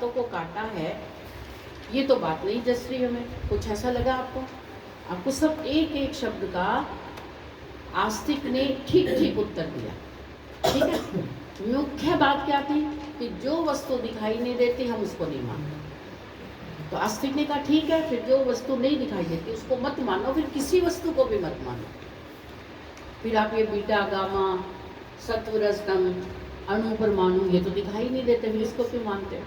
बातों को काटा है, ये तो बात नहीं जस रही हमें। कुछ ऐसा लगा आपको? आपको सब एक एक शब्द का आस्तिक ने ठीक ठीक उत्तर दिया, ठीक है। मुख्य बात क्या थी कि जो वस्तु दिखाई नहीं देती हम उसको नहीं मानते। तो आस्तिक ने कहा ठीक है, फिर जो वस्तु नहीं दिखाई देती उसको मत मानो, फिर किसी वस्तु को भी मत मानो। फिर आप ये बीटा गामा सत्व रजतम अणु परमाणु ये तो दिखाई नहीं देते, फिर इसको क्यों मानते हो?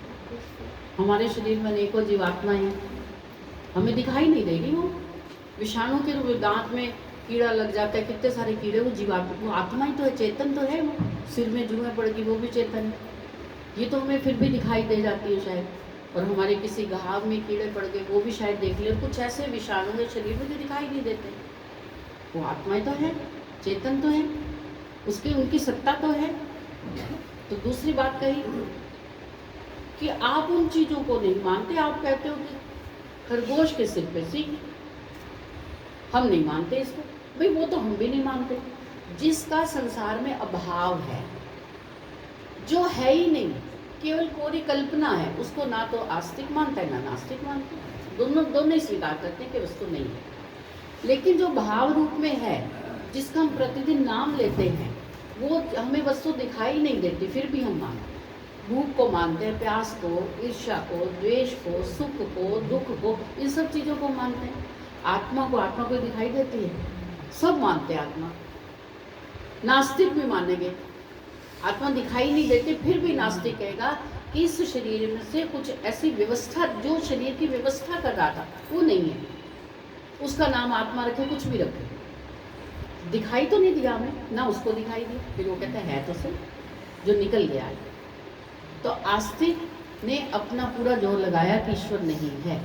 हमारे शरीर में अनेकों जीवात्माएं हैं, हमें दिखाई नहीं देगी वो। विषाणु के रूप दांत में कीड़ा लग जाता है, कितने सारे कीड़े, वो जीवात्मा, वो आत्मा ही तो है, चेतन तो है। वो सिर में जुएं पड़ गई वो भी चेतन है, ये तो हमें फिर भी दिखाई दे जाती है शायद। और हमारे किसी घाव में कीड़े पड़ गए वो भी शायद देख ले। कुछ ऐसे विषाणु है शरीर में जो दिखाई नहीं देते, वो आत्माएं तो है, चेतन तो है, उसकी उनकी सत्ता तो है। तो दूसरी बात कही कि आप उन चीजों को नहीं मानते। आप कहते हो कि खरगोश के सिर पे सींग, हम नहीं मानते इसको। भाई वो तो हम भी नहीं मानते। जिसका संसार में अभाव है, जो है ही नहीं, केवल कोरी कल्पना है, उसको ना तो आस्तिक मानता है ना नास्तिक मानता है। दोनों ही स्वीकार करते हैं कि वस्तु नहीं है। लेकिन जो भाव रूप में है, जिसका हम प्रतिदिन नाम लेते हैं, वो हमें वस्तु दिखाई नहीं देती, फिर भी हम मानते हैं। भूख को मानते हैं, प्यास को, ईर्ष्या को, द्वेष को, सुख को, दुख को, इन सब चीज़ों को मानते हैं। आत्मा को दिखाई देती है, सब मानते हैं आत्मा। नास्तिक भी मानेंगे, आत्मा दिखाई नहीं देती, फिर भी नास्तिक कहेगा कि इस शरीर में से कुछ ऐसी व्यवस्था, जो शरीर की व्यवस्था कर रहा था वो नहीं है, उसका नाम आत्मा रखे, कुछ भी रखे, दिखाई तो नहीं दिया हमें, ना उसको दिखाई दी, फिर वो कहता है तो सही, जो निकल गया है। तो आस्तिक ने अपना पूरा जोर लगाया कि ईश्वर नहीं है,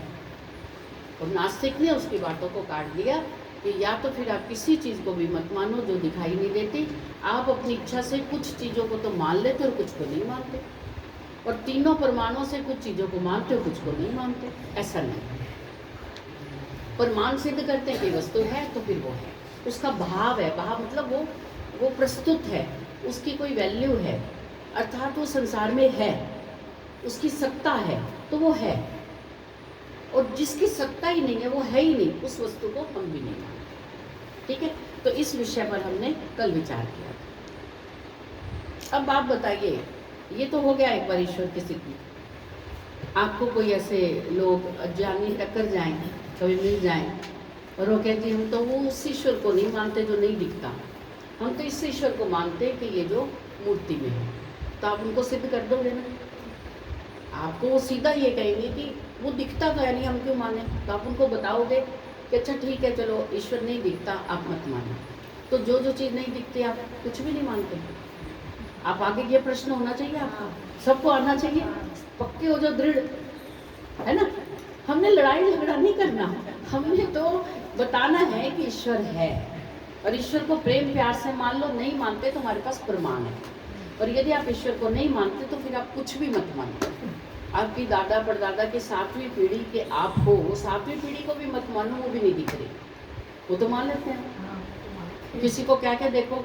और नास्तिक ने उसकी बातों को काट दिया कि या तो फिर आप किसी चीज़ को भी मत मानो जो दिखाई नहीं देती। आप अपनी इच्छा से कुछ चीज़ों को तो मान लेते और कुछ को नहीं मानते, और तीनों परमाणुओं से कुछ चीज़ों को मानते हो, कुछ को नहीं मानते। ऐसा नहीं, प्रमाण सिद्ध करते हैं कि वस्तु है तो फिर वो है, उसका भाव है। भाव मतलब वो प्रस्तुत है, उसकी कोई वैल्यू है, अर्थात वो संसार में है, उसकी सत्ता है, तो वो है। और जिसकी सत्ता ही नहीं है, वो है ही नहीं, उस वस्तु को हम भी नहीं मानते। ठीक है, तो इस विषय पर हमने कल विचार किया। अब आप बताइए, ये तो हो गया एक बार ईश्वर की स्थिति। आपको कोई ऐसे लोग अज्ञानी टक्कर जाएं, कभी मिल जाएं, और वो कहते हैं हम तो वो उस ईश्वर को नहीं मानते जो नहीं दिखता, हम तो इस ईश्वर को मानते हैं कि ये जो मूर्ति में है। तो आप उनको सिद्ध कर दोगे ना? आपको वो सीधा ये कहेंगे कि वो दिखता तो है नहीं, हम क्यों माने? तो आप उनको बताओगे कि अच्छा ठीक है, चलो ईश्वर नहीं दिखता, आप मत मानो। तो जो चीज़ नहीं दिखती आप कुछ भी नहीं मानते। आप आगे ये प्रश्न होना चाहिए आपका, सबको आना चाहिए, पक्के हो जो दृढ़, है ना। हमने लड़ाई झगड़ा नहीं करना, हमने तो बताना है कि ईश्वर है, और ईश्वर को प्रेम प्यार से मान लो। नहीं मानते तो हमारे पास प्रमाण है, और यदि आप ईश्वर को नहीं मानते तो फिर आप कुछ भी मत मानो। आपकी दादा परदादा की 7वीं पीढ़ी के आप हो, वो 7वीं पीढ़ी को भी मत मानो, वो भी नहीं दिख रही, वो तो मान लेते हैं। किसी को क्या क्या देखो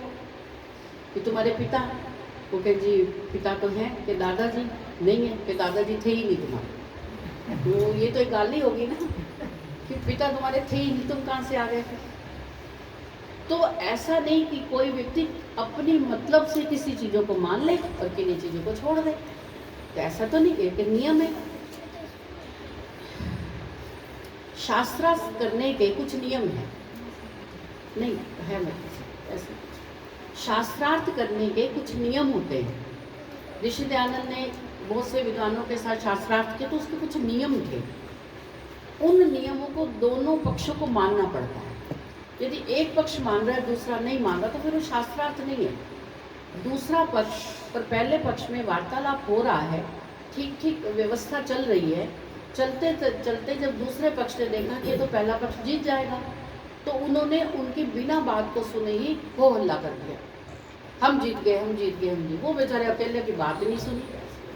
कि तुम्हारे पिता, वो कहे जी पिता तो हैं, कि दादाजी नहीं है, कि दादाजी थे ही नहीं तुम्हारे। तो ये तो एक गाली होगी ना कि पिता तुम्हारे थे ही नहीं, तुम कहाँ से आ गए थे। तो ऐसा नहीं कि कोई व्यक्ति अपनी मतलब से किसी चीज़ों को मान ले और किन्हीं चीज़ों को छोड़ दे, तो ऐसा तो नहीं, एक नियम है। शास्त्रार्थ करने के कुछ नियम है, नहीं है मैं ऐसे, शास्त्रार्थ करने के कुछ नियम होते हैं। ऋषि दयानंद ने बहुत से विद्वानों के साथ शास्त्रार्थ किए, तो उसके कुछ नियम थे। उन नियमों को दोनों पक्षों को मानना पड़ता है। यदि एक पक्ष मान रहा है, दूसरा नहीं मान रहा, तो फिर वो शास्त्रार्थ नहीं है। दूसरा पक्ष और पहले पक्ष में वार्तालाप हो रहा है, ठीक ठीक व्यवस्था चल रही है, चलते चलते जब दूसरे पक्ष ने देखा कि तो पहला पक्ष जीत जाएगा, तो उन्होंने उनकी बिना बात को सुने ही हो हल्ला कर दिया, हम जीत गए, हम जीत गए, हम जीत। वो बेचारे अकेले की बात नहीं सुनी,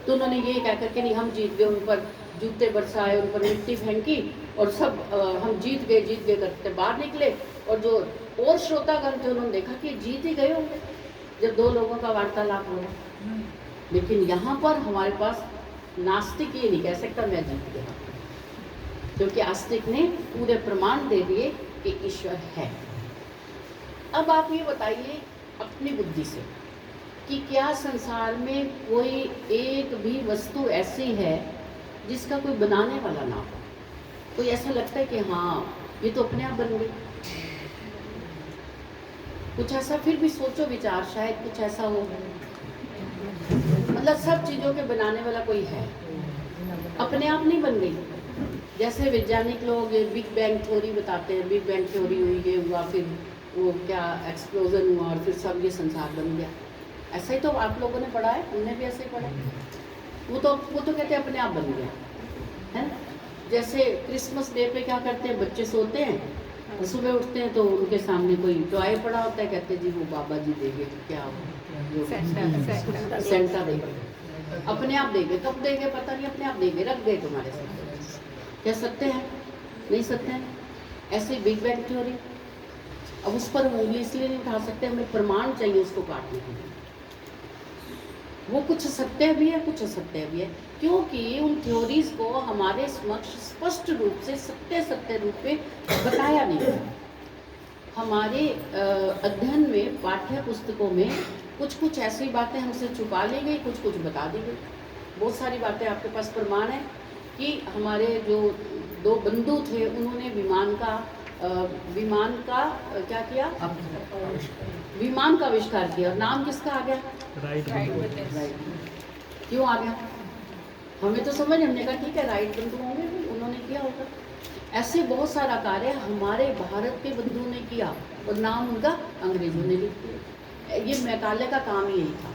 तो उन्होंने ये कह करके नहीं हम जीत गए, उन पर जूते बरसाए, उन पर मिट्टी फेंकी, और सब हम जीत गए करते बाहर निकले। और जो और श्रोतागण थे उन्होंने देखा कि जीत ही गए होंगे जब दो लोगों का वार्तालाप हो रहा। लेकिन यहाँ पर हमारे पास नास्तिक ये नहीं कह सकता मैं जीत गया, क्योंकि आस्तिक ने पूरे प्रमाण दे दिए कि ईश्वर है। अब आप ये बताइए अपनी बुद्धि से कि क्या संसार में कोई एक भी वस्तु ऐसी है जिसका कोई बनाने वाला ना हो? कोई ऐसा लगता है कि हाँ ये तो अपने आप बन गई? कुछ ऐसा फिर भी सोचो विचार, शायद कुछ ऐसा हो, मतलब सब चीज़ों के बनाने वाला कोई है, अपने आप नहीं बन गई। जैसे वैज्ञानिक लोग ये बिग बैंग थ्योरी बताते हैं, बिग बैंग थ्योरी हुई, ये हुआ, फिर वो क्या एक्सप्लोजन हुआ और फिर सब ये संसार बन गया। ऐसा ही तो आप लोगों ने पढ़ा है, हमने भी ऐसे ही पढ़ा। वो तो कहते हैं अपने आप बन गया, है ना। जैसे क्रिसमस डे पे क्या करते हैं, बच्चे सोते हैं, सुबह उठते हैं तो उनके सामने कोई टॉय पड़ा होता है, कहते हैं जी वो बाबा जी देंगे, क्या सेंटा देंगे, अपने आप देंगे। कब देंगे पता नहीं, अपने आप देंगे, रख गए तुम्हारे साथ। कह सकते हैं? नहीं सकते हैं। ऐसे बिग बैंग थ्योरी, अब उस पर उंगली इसलिए नहीं उठा सकते, हमें प्रमाण चाहिए उसको काटने के लिए। वो कुछ सत्य भी है, कुछ असत्य भी है, क्योंकि उन थ्योरीज को हमारे समक्ष स्पष्ट रूप से सत्य रूप में बताया नहीं है। हमारे अध्ययन में, पाठ्य पुस्तकों में कुछ ऐसी बातें हमसे छुपा ली गई, कुछ बता दी गई। बहुत सारी बातें आपके पास प्रमाण है कि हमारे जो 2 बंधु थे उन्होंने विमान का क्या किया, विमान का आविष्कार किया। नाम किसका आ गया? राइट। क्यों आ गया? हमें तो समझ, हमने कहा ठीक है राइट बंधु होंगे, उन्होंने किया होगा। ऐसे बहुत सारा कार्य हमारे भारत के बंधुओं ने किया और नाम उनका अंग्रेजों ने लिख दिया। ये मैकाले का काम ही यही था,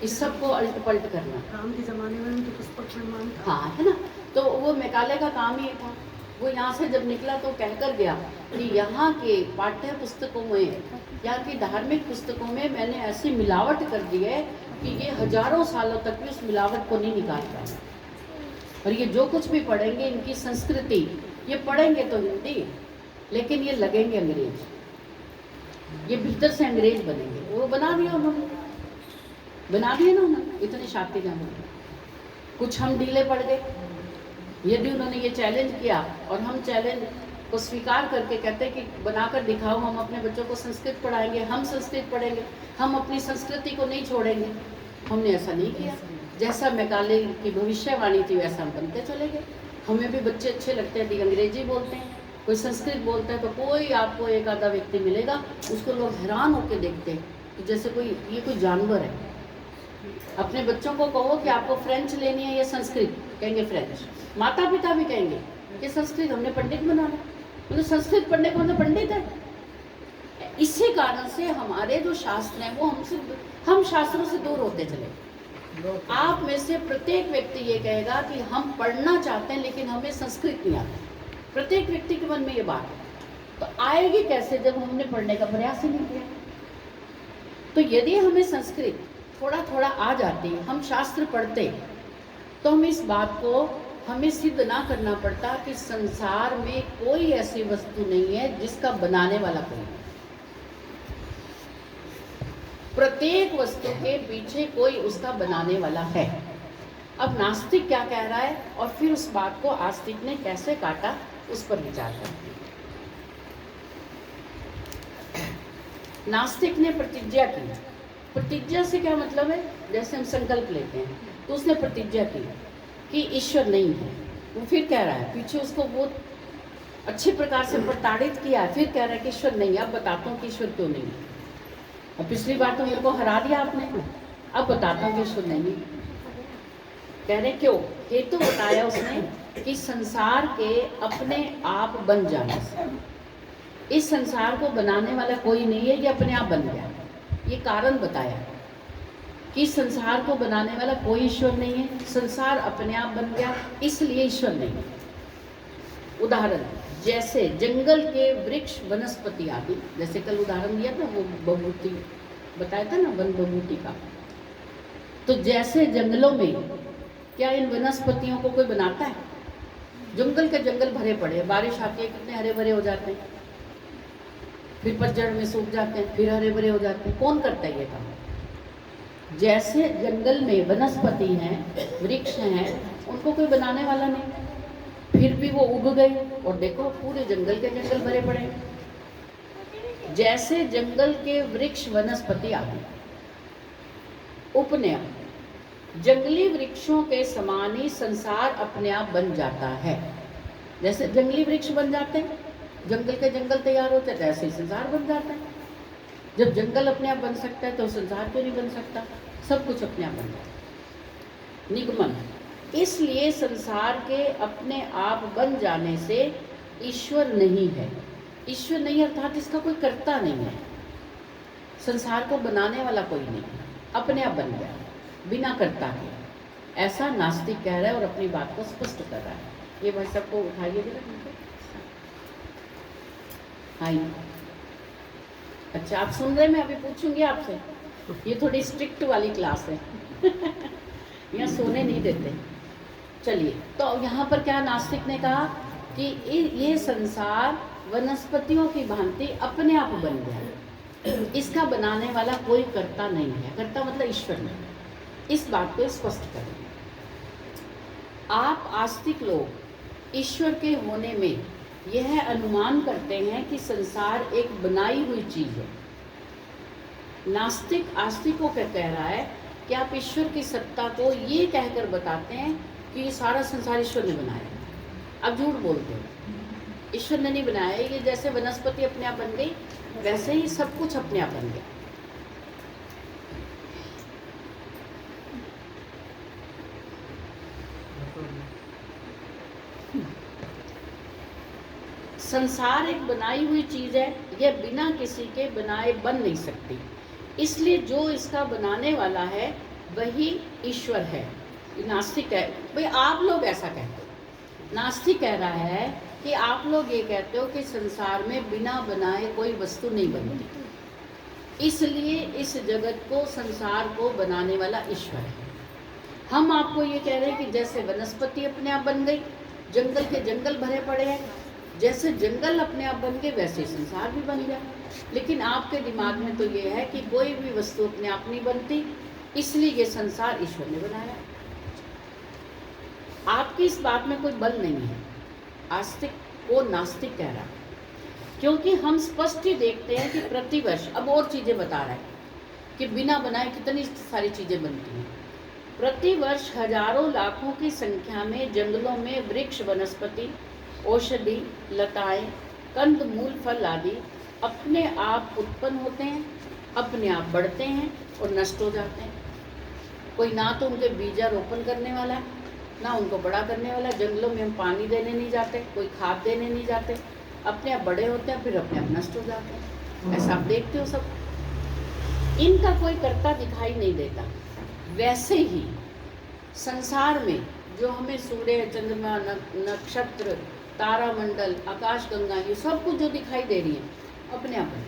इस सब को अल्ट पलट करना। काम के ज़माने में उनके पुस्तक प्रमाण था, हाँ, है ना। तो वो मैकाले का काम ही था। वो यहाँ से जब निकला तो कहकर गया कि यहाँ के पाठ्य पुस्तकों में, यहाँ की धार्मिक पुस्तकों में मैंने ऐसी मिलावट कर दी है कि ये हजारों सालों तक भी उस मिलावट को नहीं निकाल पाए। और ये जो कुछ भी पढ़ेंगे, इनकी संस्कृति, ये पढ़ेंगे तो हिंदी, लेकिन ये लगेंगे अंग्रेज, ये भीतर से अंग्रेज बनेंगे। वो बना दिया उन्होंने, बना दिए ना उन्होंने, इतने शातिर हैं। कुछ हम ढीले पड़ गए। यदि उन्होंने ये चैलेंज किया और हम चैलेंज को स्वीकार करके कहते हैं कि बनाकर दिखाओ, हम अपने बच्चों को संस्कृत पढ़ाएंगे, हम संस्कृत पढ़ेंगे, हम अपनी संस्कृति को नहीं छोड़ेंगे, हमने ऐसा नहीं किया। जैसा मैकाले की भविष्यवाणी थी वैसा हम बनते चले गए। हमें भी बच्चे अच्छे लगते हैं, अंग्रेजी बोलते हैं, कोई संस्कृत बोलता है तो कोई आपको एक आधा व्यक्ति मिलेगा, उसको लोग हैरान होकर देखते हैं कि जैसे ये कोई जानवर है। अपने बच्चों को कहो कि आपको फ्रेंच लेनी है या संस्कृत, कहेंगे फ्रेंच। माता पिता भी कहेंगे कि संस्कृत, हमने पंडित बनाना, मतलब संस्कृत पढ़ने का मतलब पंडित है। इसी कारण से हमारे जो शास्त्र हैं वो हम शास्त्रों से दूर होते चले। आप में से प्रत्येक व्यक्ति ये कहेगा कि हम पढ़ना चाहते हैं लेकिन हमें संस्कृत नहीं आता। प्रत्येक व्यक्ति के मन में ये बात है। तो आएगी कैसे जब हमने पढ़ने का प्रयास ही नहीं किया। तो यदि हमें संस्कृत थोड़ा थोड़ा आ जाती, हम शास्त्र पढ़ते, तो हम इस बात को हमें सिद्ध ना करना पड़ता कि संसार में कोई ऐसी वस्तु नहीं है जिसका बनाने वाला कोई है। प्रत्येक वस्तु के पीछे कोई उसका बनाने वाला है। अब नास्तिक क्या कह रहा है और फिर उस बात को आस्तिक ने कैसे काटा, उस पर विचार करते हैं। नास्तिक ने प्रतिज्ञा की। प्रतिज्ञा से क्या मतलब है? जैसे हम संकल्प लेते हैं तो उसने प्रतिज्ञा की कि ईश्वर नहीं है। वो फिर कह रहा है, पीछे उसको बहुत अच्छे प्रकार से प्रताड़ित किया है, फिर कह रहा है कि ईश्वर नहीं है। अब बताता हूँ कि ईश्वर क्यों नहीं है। और पिछली बार तो मेरे को हरा दिया आपने, अब बताता हूँ कि ईश्वर नहीं है। कह रहे क्यों? हेतु बताया उसने कि संसार के अपने आप बन जाने से, इस संसार को बनाने वाला कोई नहीं है, ये अपने आप बन गया। ये कारण बताया कि संसार को बनाने वाला कोई ईश्वर नहीं है, संसार अपने आप बन गया, इसलिए ईश्वर नहीं है। उदाहरण जैसे जंगल के वृक्ष, वनस्पति आदि, जैसे कल उदाहरण दिया था वो बबूती बताया था ना, वन बबूती का। तो जैसे जंगलों में क्या इन वनस्पतियों को कोई बनाता है? जंगल के जंगल भरे पड़े, बारिश आती है कितने हरे भरे हो जाते हैं, फिर पतझड़ में सूख जाते हैं, फिर हरे भरे हो जाते हैं। कौन करता है ये काम? जैसे जंगल में वनस्पति हैं, वृक्ष हैं, उनको कोई बनाने वाला नहीं, फिर भी वो उग गए और देखो पूरे जंगल के जंगल भरे पड़े हैं। जैसे जंगल के वृक्ष वनस्पति आदि उपनय जंगली वृक्षों के समान ही संसार अपने आप बन जाता है। जैसे जंगली वृक्ष बन जाते हैं, जंगल के जंगल तैयार होते हैं, ऐसे ही संसार बन जाता है। जब जंगल अपने आप बन सकता है तो संसार क्यों नहीं बन सकता? सब कुछ अपने आप बन जाता है। निगमन, इसलिए संसार के अपने आप बन जाने से ईश्वर नहीं है। ईश्वर नहीं अर्थात इसका कोई कर्ता नहीं है। संसार को बनाने वाला कोई नहीं है, अपने आप बन गया बिना कर्ता के, ऐसा नास्तिक कह रहा है और अपनी बात को स्पष्ट कर रहा है। ये भाई सबको उठाइए जरा। हाँ, अच्छा आप सुन रहे? मैं अभी पूछूंगी आपसे। ये थोड़ी स्ट्रिक्ट वाली क्लास है यहाँ सोने नहीं देते। चलिए, तो यहाँ पर क्या नास्तिक ने कहा कि ये संसार वनस्पतियों की भांति अपने आप बन गया, इसका बनाने वाला कोई कर्ता नहीं है। कर्ता मतलब ईश्वर नहीं। इस बात को स्पष्ट करें। आप आस्तिक लोग ईश्वर के होने में यह अनुमान करते हैं कि संसार एक बनाई हुई चीज है। नास्तिक आस्तिकों का कह रहा है कि आप ईश्वर की सत्ता को ये कहकर बताते हैं कि ये सारा संसार ईश्वर ने बनाया। अब झूठ बोलते हैं, ईश्वर ने नहीं बनाया। ये जैसे वनस्पति अपने आप बन गई, वैसे ही सब कुछ अपने आप बन गया। संसार एक बनाई हुई चीज है, यह बिना किसी के बनाए बन नहीं सकती। इसलिए जो इसका बनाने वाला है वही ईश्वर है। नास्तिक है भाई, आप लोग ऐसा कहते हो। नास्तिक कह रहा है कि आप लोग ये कहते हो कि संसार में बिना बनाए कोई वस्तु नहीं बनती, इसलिए इस जगत को, संसार को बनाने वाला ईश्वर है। हम आपको ये कह रहे हैं कि जैसे वनस्पति अपने आप बन गई, जंगल के जंगल भरे पड़े हैं, जैसे जंगल अपने आप बन गए वैसे संसार भी बन गया। लेकिन आपके दिमाग में तो ये है कि कोई भी वस्तु अपने आप नहीं बनती, इसलिए ये संसार ईश्वर ने बनाया। आपकी इस बात में कोई बल नहीं है। आस्तिक को नास्तिक कह रहा है, क्योंकि हम स्पष्ट ही देखते हैं कि प्रतिवर्ष, अब और चीजें बता रहा है कि बिना बनाए कितनी सारी चीजें बनती हैं। प्रतिवर्ष हजारों लाखों की संख्या में जंगलों में वृक्ष, वनस्पति, औषधि, लताएं, कंद मूल, फल आदि अपने आप उत्पन्न होते हैं, अपने आप बढ़ते हैं और नष्ट हो जाते हैं। कोई ना तो उनके बीजारोपण करने वाला है, ना उनको बड़ा करने वाला है। जंगलों में हम पानी देने नहीं जाते, कोई खाद देने नहीं जाते, अपने आप बड़े होते हैं फिर अपने आप नष्ट हो जाते हैं। ऐसा आप देखते हो सब। इनका कोई कर्ता दिखाई नहीं देता। वैसे ही संसार में जो हमें सूर्य, चंद्रमा, नक्षत्र, तारामंडल, आकाश गंगा, ये सब कुछ जो दिखाई दे रही है अपने आप है।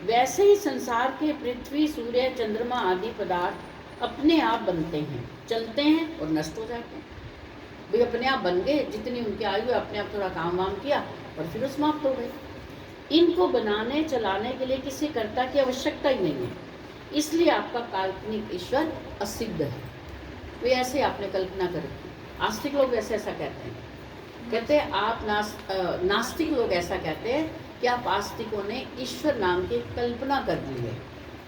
वैसे ही संसार के पृथ्वी, सूर्य, चंद्रमा आदि पदार्थ अपने आप बनते हैं, चलते हैं और नष्ट हो जाते हैं। वे अपने आप बन गए, जितनी उनकी आयु अपने आप थोड़ा काम वाम किया और फिर समाप्त हो गए। इनको बनाने चलाने के लिए किसी कर्ता की आवश्यकता ही नहीं है, इसलिए आपका काल्पनिक ईश्वर असिद्ध है। वे ऐसे आपने कल्पना कर रखी। आस्तिक लोग ऐसे ऐसा कहते हैं, कहते हैं आप नास्तिक लोग ऐसा कहते हैं कि आप आस्तिकों ने ईश्वर नाम की कल्पना कर ली है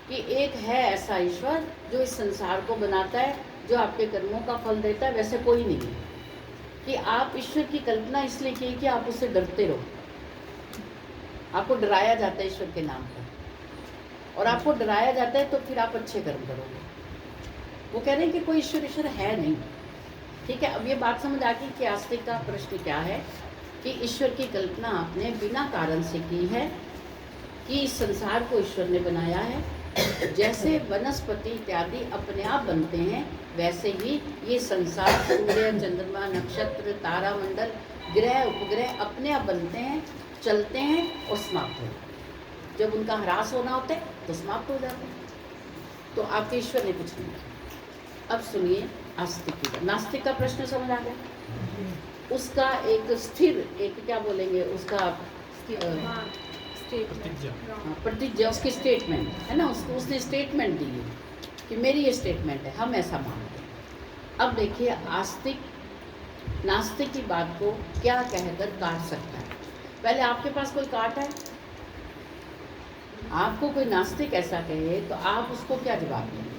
कि एक है ऐसा ईश्वर जो इस संसार को बनाता है, जो आपके कर्मों का फल देता है। वैसे कोई नहीं है। कि आप ईश्वर की कल्पना इसलिए की कि आप उससे डरते रहो, आपको डराया जाता है ईश्वर के नाम पर, और आपको डराया जाता है तो फिर आप अच्छे कर्म करोगे। वो कह रहे हैं कि कोई ईश्वर है नहीं। ठीक है, अब ये बात समझ आ गई कि आस्तिक का प्रश्न क्या है कि ईश्वर की कल्पना आपने बिना कारण से की है कि इस संसार को ईश्वर ने बनाया है। जैसे वनस्पति इत्यादि अपने आप बनते हैं, वैसे ही ये संसार, सूर्य, चंद्रमा, नक्षत्र, तारामंडल, ग्रह, उपग्रह अपने आप बनते हैं, चलते हैं और समाप्त हो जाते हैं। जब उनका ह्रास होना होता है तो समाप्त हो जाते हैं। तो आपके ईश्वर ने कुछ नहीं। अब सुनिए आस्तिक का, नास्तिक का प्रश्न समझ आ गया। उसका एक स्थिर, एक क्या बोलेंगे उसका, प्रतिज्ञा, उसकी स्टेटमेंट है ना, उसने स्टेटमेंट दी है कि मेरी ये स्टेटमेंट है, हम ऐसा मानते हैं। अब देखिए आस्तिक नास्तिक की बात को क्या कहकर काट सकता है। पहले आपके पास कोई काट है? आपको कोई नास्तिक ऐसा कहे तो आप उसको क्या जवाब देंगे?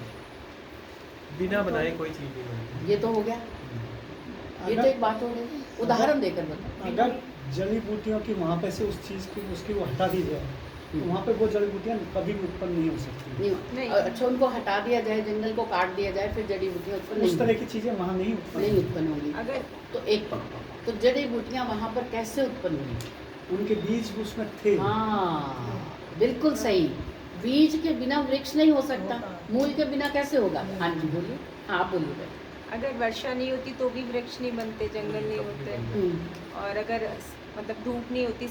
बिना बनाए कोई चीज नहीं बनती। ये तो हो गया, ये तो एक बात हो गई। उदाहरण देकर बताओ। अगर जड़ी बूटियों की वहाँ पे से उस चीज़ की उसकी वो हटा दी जाए तो वहाँ पे वो जड़ी बूटियाँ कभी भी उत्पन्न नहीं हो सकती। नहीं, अच्छा उनको हटा दिया जाए, जंगल को काट दिया जाए, फिर जड़ी बूटियाँ उत्पन्न उस तरह की चीज़ें वहाँ नहीं नहीं उत्पन्न होंगी। अगर तो एक तो जड़ी बूटियाँ वहाँ पर कैसे उत्पन्न हुई? उनके बीज उसमें थे। हाँ बिल्कुल सही। बीज के बिना वृक्ष नहीं हो सकता, मूल के बिना कैसे होगा? हाँ जी बोलिए। हाँ आप बोलिए। अगर वर्षा नहीं होती तो भी वृक्ष नहीं बनते, जंगल नहीं होते, और अगर मतलब धूप नहीं होती,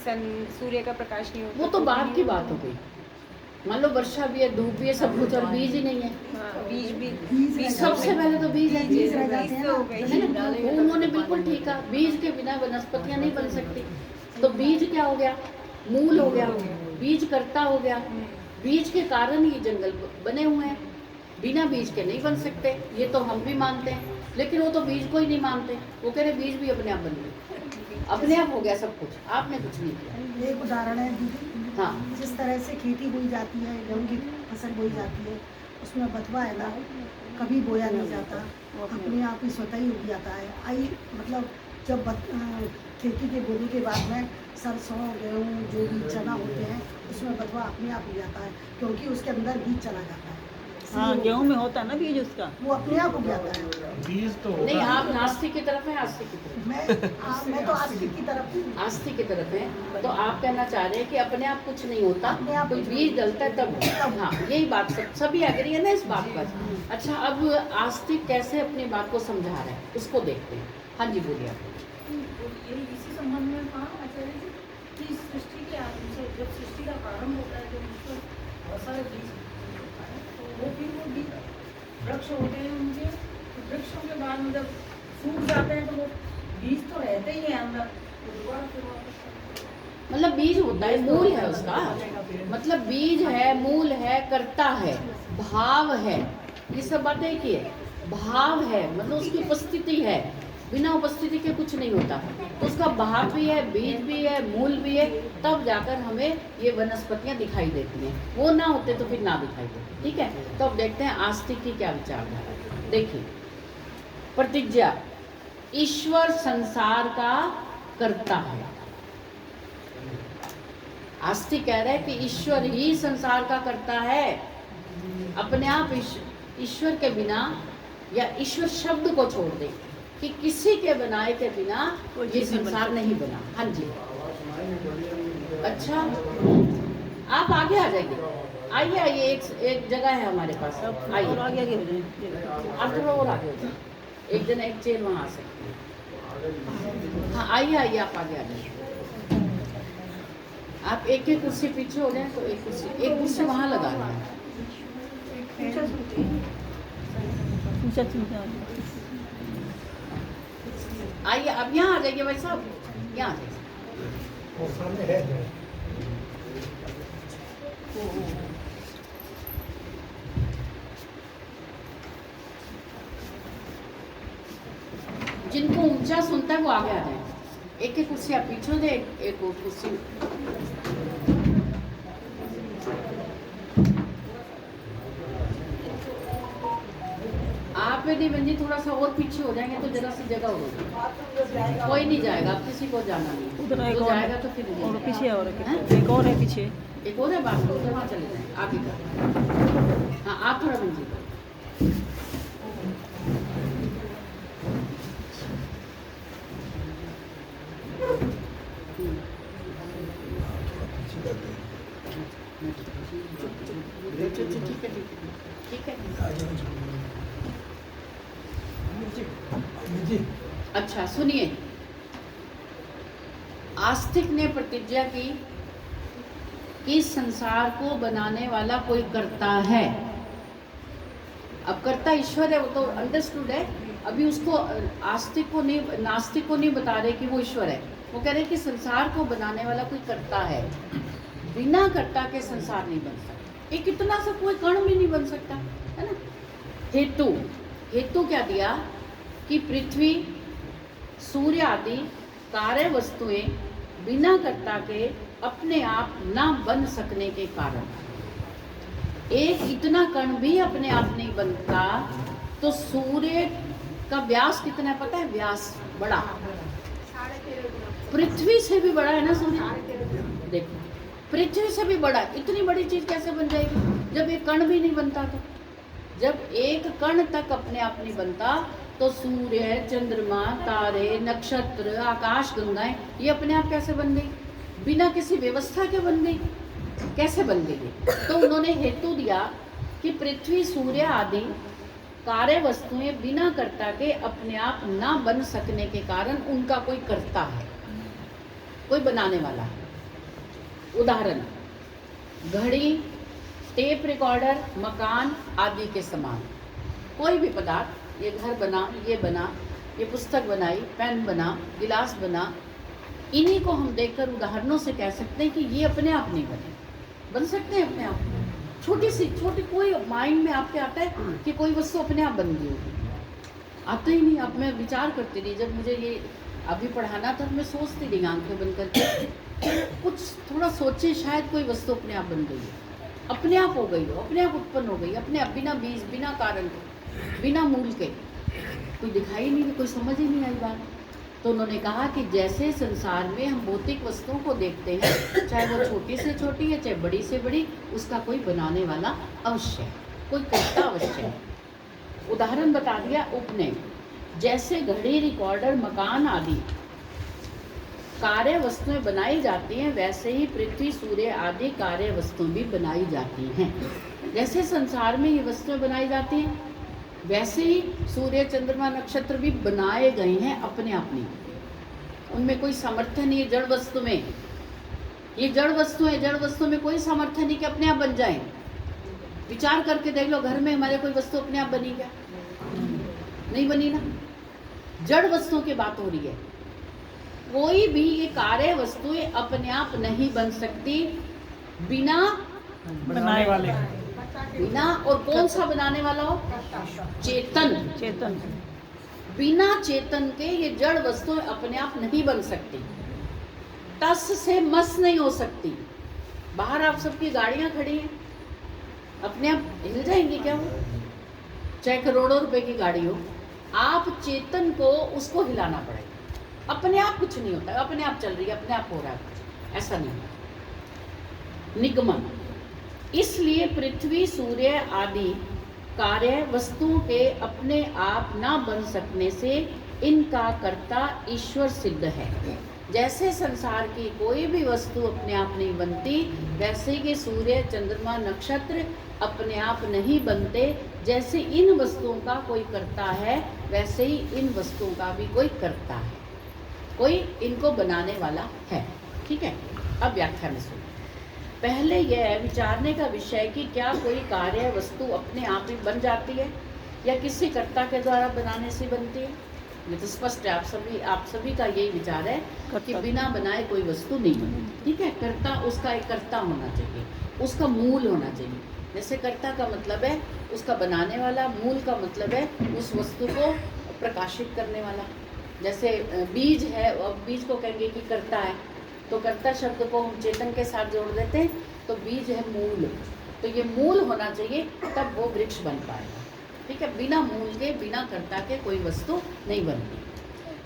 सूर्य का प्रकाश नहीं होता, वो तो बाद की बात हो गई। मान लो वर्षा भी है, धूप भी है, सब कुछ, और बीज ही नहीं है। हाँ, बीज भी सबसे पहले तो बीज है। बीज तो हो गई। है ना? वो उन्होंने बिल्कुल ठीक कहा, बीज के बिना वनस्पतियां नहीं बन सकती। तो बीज क्या हो गया? मूल हो गया, बीज कर्ता हो गया। बीज के कारण ही जंगल बने हुए हैं, बिना बीज के नहीं बन सकते। ये तो हम भी मानते हैं, लेकिन वो तो बीज को ही नहीं मानते। वो कह रहे बीज भी अपने आप बन गए, अपने आप हो गया सब कुछ, आपने कुछ नहीं किया। एक उदाहरण है दीदी। हाँ। जिस तरह से खेती बोई जाती है, गेहूँ की फसल बोई जाती है, उसमें बथुआ है ना, कभी बोया नहीं जाता, अपने आप ही स्वतः ही उग जाता है। आई मतलब जब खेती के बोने के बाद में सरसों, गेहूँ, जो भी चना होते हैं, उसमें बथुआ अपने आप उग जाता है, क्योंकि उसके अंदर बीज चला जाता है। हाँ, गेहूं में होता है ना बीज उसका, वो अपने आप उग जाता है। बीज तो नहीं, होगा। आप नास्तिक की तरफ है, आस्तिक की तरफ? मैं तो आस्तिक की तरफ हूँ। आस्तिक की तरफ है। तो आप कहना चाह रहे हैं कि अपने आप कुछ नहीं होता, अपने आप कोई कुछ बीज डलता है तब। हाँ, यही बात सभी एग्री है ना इस बात पर। अच्छा, अब आस्तिक कैसे अपनी बात को समझा रहा है उसको देखते हैं। हाँ जी बोलिए आप। इसी संबंध में कहा आचार्य जी कि सृष्टि के आरंभ से, जब सृष्टि का प्रारंभ होता है, जब उसको बहुत सारे बीज होता है, तो वो बीज वृक्ष होते हैं उनके। तो वृक्षों के बाद में जब सूख जाते हैं तो वो बीज तो रहते ही हैं अंदर, तो दोबारा फिर वापस मतलब बीज होता है, मूल है उसका, मतलब बीज है, मूल है, कर्ता है, भाव है, ये सब बातें एक ही है। भाव है मतलब उसकी उपस्थिति है, बिना उपस्थिति के कुछ नहीं होता। तो उसका भाव भी है, बीज भी है, मूल भी है, तब जाकर हमें ये वनस्पतियां दिखाई देती हैं। वो ना होते तो फिर ना दिखाई देती। ठीक है, तो अब देखते हैं आस्तिक की क्या विचारधारा है। देखिए, प्रतिज्ञा, ईश्वर संसार का कर्ता है। आस्तिक कह रहे हैं कि ईश्वर ही संसार का कर्ता है। अपने आप ईश्वर के बिना, या ईश्वर शब्द को छोड़ दे कि किसी के बनाए के बिना ये संसार नहीं बना। हाँ जी, अच्छा आप आगे आ जाइए, आइए आइए, एक जगह है हमारे पास, आइए और आगे आगे हो जाए। आप थोड़ा और आगे हो जाए, एक जन एक चेयर वहाँ आ सकते हैं। हाँ आइए आइए, आप आगे आ जाइए। आप एक एक कुर्सी पीछे हो जाए तो एक कुर्सी वहाँ लगा लें। पूछा चिंता आइए अब यहाँ आ जाइए भाई साहब, यहाँ आ जाइए। जिनको ऊंचा सुनता है वो आगे आ जाए। एक एक कुर्सी आप पीछे दे, एक और कुर्सी। आप यदि बंजी थोड़ा सा और पीछे हो जाएंगे तो जरा सी जगह होगी, कोई नहीं जाएगा, किसी को जाना नहीं। उधर एक तो और जाएगा तो फिर और पीछे और हैं? एक और है पीछे, एक और है बात, उधर वहाँ चले जाए आगे का। हाँ आप थोड़ा बंजी को। ठीक है ठीक है। अच्छा सुनिए, आस्तिक ने प्रतिज्ञा की कि संसार को बनाने वाला कोई कर्ता है। अब कर्ता ईश्वर है, वो तो अंडरस्टूड है। अभी उसको आस्तिक को नहीं, नास्तिक को नहीं बता रहे कि वो ईश्वर है। वो कह रहे कि संसार को बनाने वाला कोई कर्ता है। बिना कर्ता के संसार नहीं बन सकता। एक इतना सा कोई कण भी नहीं बन सकता, है ना। हेतु क्या दिया कि पृथ्वी, सूर्य आदि कार्य वस्तुएं बिना कर्ता के अपने आप ना बन सकने के कारण, एक इतना कण भी अपने आप नहीं बनता। तो सूर्य का व्यास कितना है पता है? व्यास बड़ा, पृथ्वी से भी बड़ा है ना सूर्य। देखो, पृथ्वी से भी बड़ा, इतनी बड़ी चीज कैसे बन जाएगी जब एक कण भी नहीं बनता? तो जब एक कण तक अपने आप नहीं बनता तो सूर्य, चंद्रमा, तारे, नक्षत्र, आकाश गंगाएं ये अपने आप कैसे बन गई? बिना किसी व्यवस्था के बन गई? कैसे बन गई? तो उन्होंने हेतु दिया कि पृथ्वी, सूर्य आदि कार्य वस्तुएं बिना कर्ता के अपने आप ना बन सकने के कारण उनका कोई कर्ता है, कोई बनाने वाला है। उदाहरण, घड़ी, टेप रिकॉर्डर, मकान आदि के समान कोई भी पदार्थ, ये घर बना, ये पुस्तक बनाई, पेन बना, गिलास बना, इन्हीं को हम देखकर उदाहरणों से कह सकते हैं कि ये अपने आप नहीं बन सकते हैं अपने आप। छोटी कोई माइंड में आपके आता है कि कोई वस्तु अपने आप बन गई होगी? आता ही नहीं। अब मैं विचार करती रही, जब मुझे ये अभी पढ़ाना था मैं सोचती रही आंखें बंद करके, कुछ थोड़ा सोचे, शायद कोई वस्तु अपने आप बन गई है, अपने आप हो गई हो, अपने आप उत्पन्न हो गई, अपने आप, बिना बीज, बिना कारण के, बिना मूल के। कोई दिखाई नहीं, कोई समझ ही नहीं आई बात। तो उन्होंने कहा कि जैसे संसार में हम भौतिक वस्तुओं को देखते हैं, चाहे वो छोटी से छोटी है, चाहे बड़ी से बड़ी, उसका कोई बनाने वाला अवश्य है, कोई कर्ता अवश्य है। उदाहरण बता दिया उपनय। जैसे घड़ी, रिकॉर्डर, मकान आदि कार्य वस्तुएं बनाई जाती हैं, वैसे ही पृथ्वी, सूर्य आदि कार्य वस्तुएं भी बनाई जाती हैं। जैसे संसार में ये वस्तुएं बनाई जाती हैं, वैसे ही सूर्य, चंद्रमा, नक्षत्र भी बनाए गए हैं अपने आप में। उनमें कोई सामर्थ्य नहीं है जड़ वस्तु में। ये जड़ वस्तु है, जड़ वस्तु में कोई सामर्थ्य नहीं कि अपने आप बन जाए। विचार करके देख लो, घर में हमारे कोई वस्तु अपने आप बनी क्या? नहीं बनी ना। जड़ वस्तुओं की बात हो रही है। कोई भी ये कार्य वस्तुएं अपने आप नहीं बन सकती बिना बनाने वाले बिना, और कौन सा बनाने वाला हो? चेतन। बिना चेतन के ये जड़ वस्तुएं अपने आप नहीं बन सकती। टस से मस नहीं हो सकती। बाहर आप सबकी गाड़ियां खड़ी हैं, अपने आप हिल जाएंगी क्या वो? चाहे करोड़ों रुपए की गाड़ी हो, आप चेतन को उसको हिलाना पड़ेगा। अपने आप कुछ नहीं होता, अपने आप चल रही है, अपने आप हो रहा है कुछ, ऐसा नहीं। निगमन। इसलिए पृथ्वी, सूर्य आदि कार्य वस्तुओं के अपने आप ना बन सकने से इनका कर्ता ईश्वर सिद्ध है। जैसे संसार की कोई भी वस्तु अपने आप नहीं बनती, वैसे कि सूर्य, चंद्रमा, नक्षत्र अपने आप नहीं बनते। जैसे इन वस्तुओं का कोई कर्ता है, वैसे ही इन वस्तुओं का भी कोई कर्ता है, कोई इनको बनाने वाला है। ठीक है, अब व्याख्या में सुनो। पहले यह विचारने का विषय कि क्या कोई कार्य वस्तु अपने आप ही बन जाती है या किसी कर्ता के द्वारा बनाने से बनती है? ये तो स्पष्ट है, आप सभी का यही विचार है कि बिना बनाए कोई वस्तु नहीं बनती। ठीक है, कर्ता, उसका एक कर्ता होना चाहिए, उसका मूल होना चाहिए। जैसे कर्ता का मतलब है उसका बनाने वाला, मूल का मतलब है उस वस्तु को प्रकाशित करने वाला। जैसे बीज है, अब बीज को कहेंगे कि कर्ता है, तो कर्ता शब्द को हम चेतन के साथ जोड़ देते हैं, तो बीज है मूल। तो ये मूल होना चाहिए, तब वो वृक्ष बन पाएगा। ठीक है, बिना मूल के, बिना कर्ता के कोई वस्तु नहीं बनती।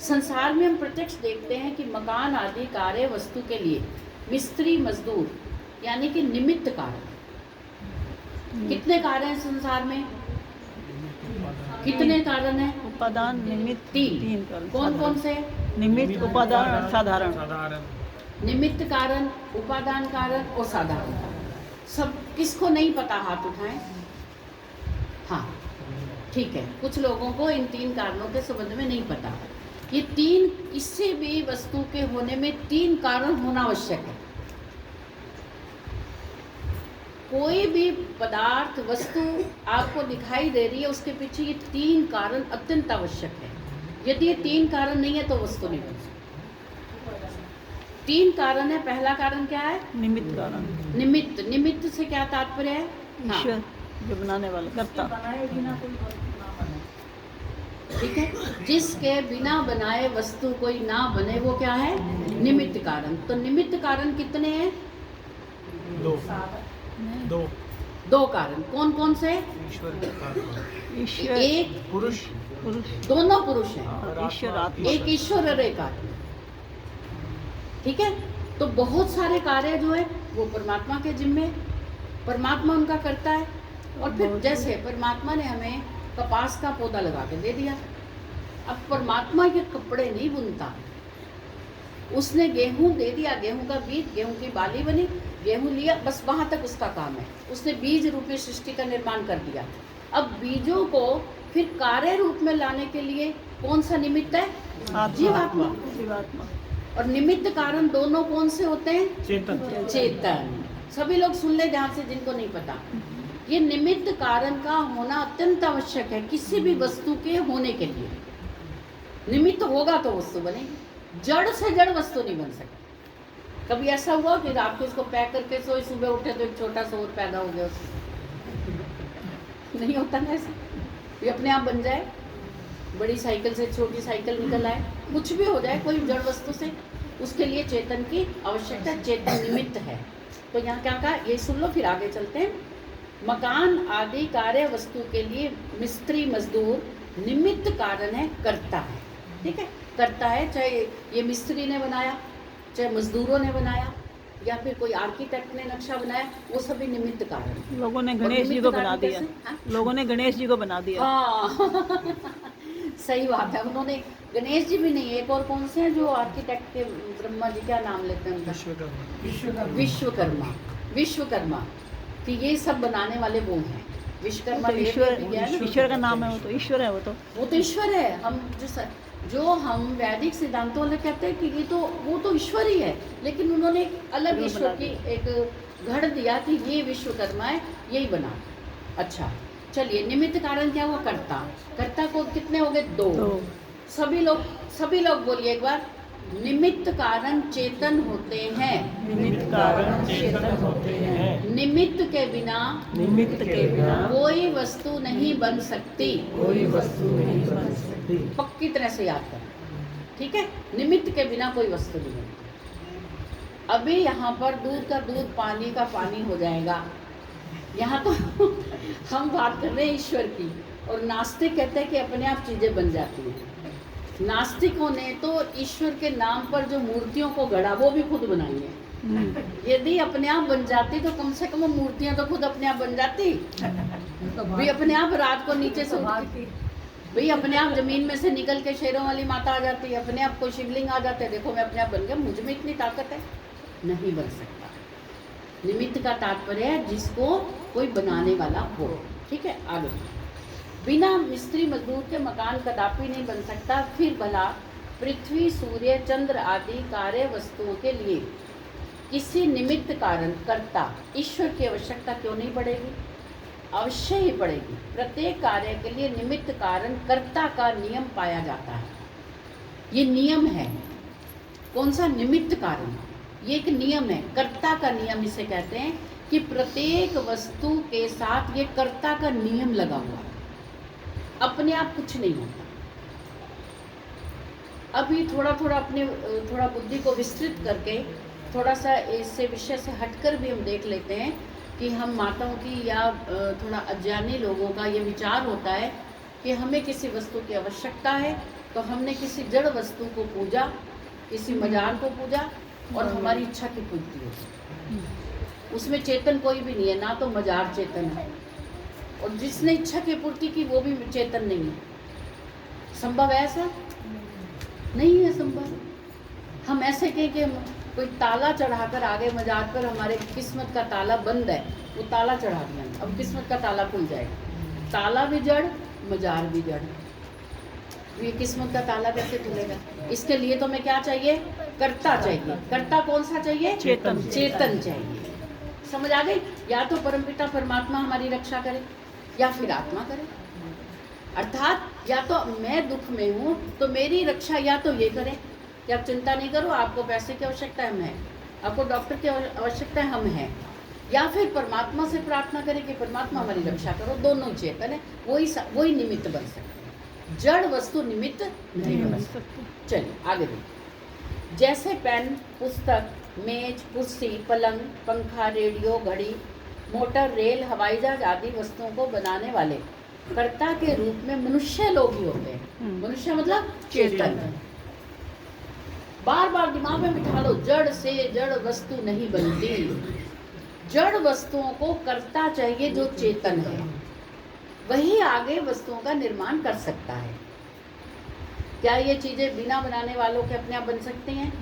संसार में हम प्रत्यक्ष देखते हैं कि मकान आदि कार्य वस्तु के लिए मिस्त्री, मजदूर यानी कि निमित्त कारण। कितने कारण हैं संसार में? कितने कारण हैं? उपादान, निमित्त, तीन कारण। कौन कौन से? निमित्त, उपादान, साधारण। निमित्त कारण, उपादान कारण और साधारण कारण। सब किसको नहीं पता हाथ उठाएं? हाँ, ठीक है, कुछ लोगों को इन तीन कारणों के संबंध में नहीं पता। ये तीन, किसी भी वस्तु के होने में तीन कारण होना आवश्यक है। कोई भी पदार्थ, वस्तु आपको दिखाई दे रही है, उसके पीछे ये तीन कारण अत्यंत आवश्यक है। यदि ये तीन कारण नहीं है तो वस्तु नहीं बन सकती। तीन कारण है। पहला कारण क्या है? निमित्त कारण। निमित्त। निमित्त से क्या तात्पर्य है? ईश्वर जो बनाने वाला, कर्ता। बनाए बिना कोई वस्तु ना बने। ठीक है। जिसके बिना बनाए वस्तु कोई ना बने वो क्या है? निमित्त कारण। तो निमित्त कारण कितने हैं? दो दो कारण। कौन कौन से? ईश्वर एक पुरुष पुरुष दोनों पुरुष हैं, और ईश्वर आत्मा। एक ईश्वर और एक आत्मा। ठीक है। तो बहुत सारे कार्य जो है वो परमात्मा के जिम्मे, परमात्मा उनका करता है। और फिर जैसे परमात्मा ने हमें कपास का पौधा लगा के दे दिया, अब परमात्मा के कपड़े नहीं बुनता, उसने गेहूं दे दिया, गेहूं का बीज, गेहूं की बाली बनी, गेहूं लिया, बस वहां तक उसका काम है। उसने बीज रूपी सृष्टि का निर्माण कर दिया। अब बीजों को फिर कार्य रूप में लाने के लिए कौन सा निमित्त है? जीवात्मा। जीवात्मा। और निमित्त कारण दोनों कौन से होते हैं? चेतन। चेतन। सभी लोग सुन ले ध्यान से जिनको नहीं पता। ये निमित्त कारण का होना अत्यंत आवश्यक है किसी भी वस्तु के होने के लिए। निमित्त होगा तो वस्तु बनेगी, जड़ से जड़ वस्तु नहीं बन सकती। कभी ऐसा हुआ कि रात को इसको पैक करके सोए, सुबह उठे तो एक छोटा सा और पैदा हो गया उससे? नहीं होता ना ऐसा। ये अपने आप बन जाए, बड़ी साइकिल से छोटी साइकिल निकल आए, कुछ भी हो जाए कोई जड़ वस्तु से, उसके लिए चेतन की आवश्यकता, चेतन निमित्त है। तो यहाँ क्या कहा ये सुन लो, फिर आगे चलते हैं। मकान आदि कार्य वस्तु के लिए मिस्त्री मजदूर निमित्त कारण है, करता है। ठीक है, करता है, चाहे ये मिस्त्री ने बनाया, चाहे मजदूरों ने बनाया, या फिर कोई आर्किटेक्ट ने नक्शा बनाया, वो सभी निमित्त कारण। लोगों ने गणेश जी को बना दिया, लोगों ने गणेश जी को बना दिया। हाँ सही बात है। उन्होंने गणेश जी भी नहीं, एक और कौन से हैं जो आर्किटेक्ट के, ब्रह्मा जी, क्या नाम लेते हैं उनका? विश्वकर्मा। तो ये सब बनाने वाले वो हैं। विश्वकर्मा तो ईश्वर का नाम है, वो तो ईश्वर है। वो तो ईश्वर है। हम जो हम वैदिक सिद्धांतों वाले कहते हैं कि ये तो वो तो ईश्वर ही है, लेकिन उन्होंने एक अलग ईश्वर की एक घड़ दिया कि ये विश्वकर्मा है, यही बना। अच्छा चलिए, निमित्त कारण क्या हुआ? कर्ता। कर्ता को कितने हो गए? दो। सभी लोग बोलिए एक बार। निमित्त कारण चेतन होते हैं, निमित्त कारण चेतन होते हैं। निमित्त के बिना कोई वस्तु नहीं बन सकती, पक्की तरह से याद करें। ठीक है, निमित्त के बिना कोई वस्तु नहीं बनती। अभी यहाँ पर दूध का दूध, पानी का पानी हो जाएगा। यहाँ तो हम बात कर रहे हैं ईश्वर की, और नास्तिक कहते हैं कि अपने आप चीजें बन जाती हैं। नास्तिकों ने तो ईश्वर के नाम पर जो मूर्तियों को गढ़ा वो भी खुद बनाई है। यदि अपने आप बन जाती तो कम से कम वो मूर्तियां तो खुद अपने आप बन जाती। भी अपने आप रात को नीचे से भाई अपने आप जमीन में से निकल के शेरों वाली माता आ जाती है, अपने आप कोई शिवलिंग आ जाते, देखो मैं अपने आप बन गया, मुझ में इतनी ताकत है। नहीं बन सकता। निमित्त का तात्पर्य है जिसको कोई बनाने वाला हो। ठीक है, आगे। बिना मिस्त्री मजदूर के मकान कदापि नहीं बन सकता। फिर भला पृथ्वी, सूर्य, चंद्र आदि कार्य वस्तुओं के लिए किसी निमित्त कारण, कर्ता, ईश्वर की आवश्यकता क्यों नहीं पड़ेगी? अवश्य ही पड़ेगी। प्रत्येक कार्य के लिए निमित्त कारण कर्ता का नियम पाया जाता है। ये नियम है। कौन सा? निमित्त कारण। ये एक नियम है, कर्ता का नियम इसे कहते हैं, कि प्रत्येक वस्तु के साथ ये कर्ता का नियम लगा हुआ है, अपने आप कुछ नहीं होता। अभी थोड़ा अपने थोड़ा बुद्धि को विस्तृत करके थोड़ा सा इससे विषय से हटकर भी हम देख लेते हैं कि हम माताओं की या थोड़ा अज्ञानी लोगों का ये विचार होता है कि हमें किसी वस्तु की आवश्यकता है, तो हमने किसी जड़ वस्तु को पूजा, किसी मजार को पूजा, और हमारी इच्छा की पूर्ति होती। उसमें चेतन कोई भी नहीं है, ना तो मजार चेतन है, और जिसने इच्छा की पूर्ति की वो भी चेतन नहीं है। संभव है ऐसा? नहीं है संभव। हम ऐसे कहें कि कोई ताला चढ़ाकर आगे मजार पर हमारे किस्मत का ताला बंद है, वो ताला चढ़ा दिया, अब किस्मत का ताला खुल जाएगा। ताला भी जड़, मजार भी जड़, ये किस्मत का ताला कैसे खुलेगा? इसके लिए तो हमें क्या चाहिए? कर्ता चाहिए। कर्ता कौन सा चाहिए? चेतन। चेतन चाहिए। समझ आ गई? या तो परमपिता परमात्मा हमारी रक्षा करे, या फिर आत्मा करे। अर्थात या तो मैं दुख में हूँ तो मेरी रक्षा या तो ये करे कि आप चिंता नहीं करो, आपको पैसे की आवश्यकता है, हम हैं, आपको डॉक्टर की आवश्यकता है, हम हैं, या फिर परमात्मा से प्रार्थना करें कि परमात्मा हमारी रक्षा करो। दोनों चेतन है, वही निमित्त बन सकते हैं। जड़ वस्तु निमित्त नहीं बन सकती। चलिए आगे देखिए। जैसे पेन, पुस्तक, मेज, कुर्सी, पलंग, पंखा, रेडियो, घड़ी, मोटर, रेल, हवाई जहाज आदि वस्तुओं को बनाने वाले कर्ता के रूप में मनुष्य लोग ही होते हैं। मनुष्य मतलब चेतन। बार बार दिमाग में बिठा लो, जड़ से जड़ वस्तु नहीं बनती। जड़ वस्तुओं को कर्ता चाहिए जो चेतन है, वही आगे वस्तुओं का निर्माण कर सकता है। क्या ये चीजें बिना बनाने वालों के अपने आप बन सकती हैं?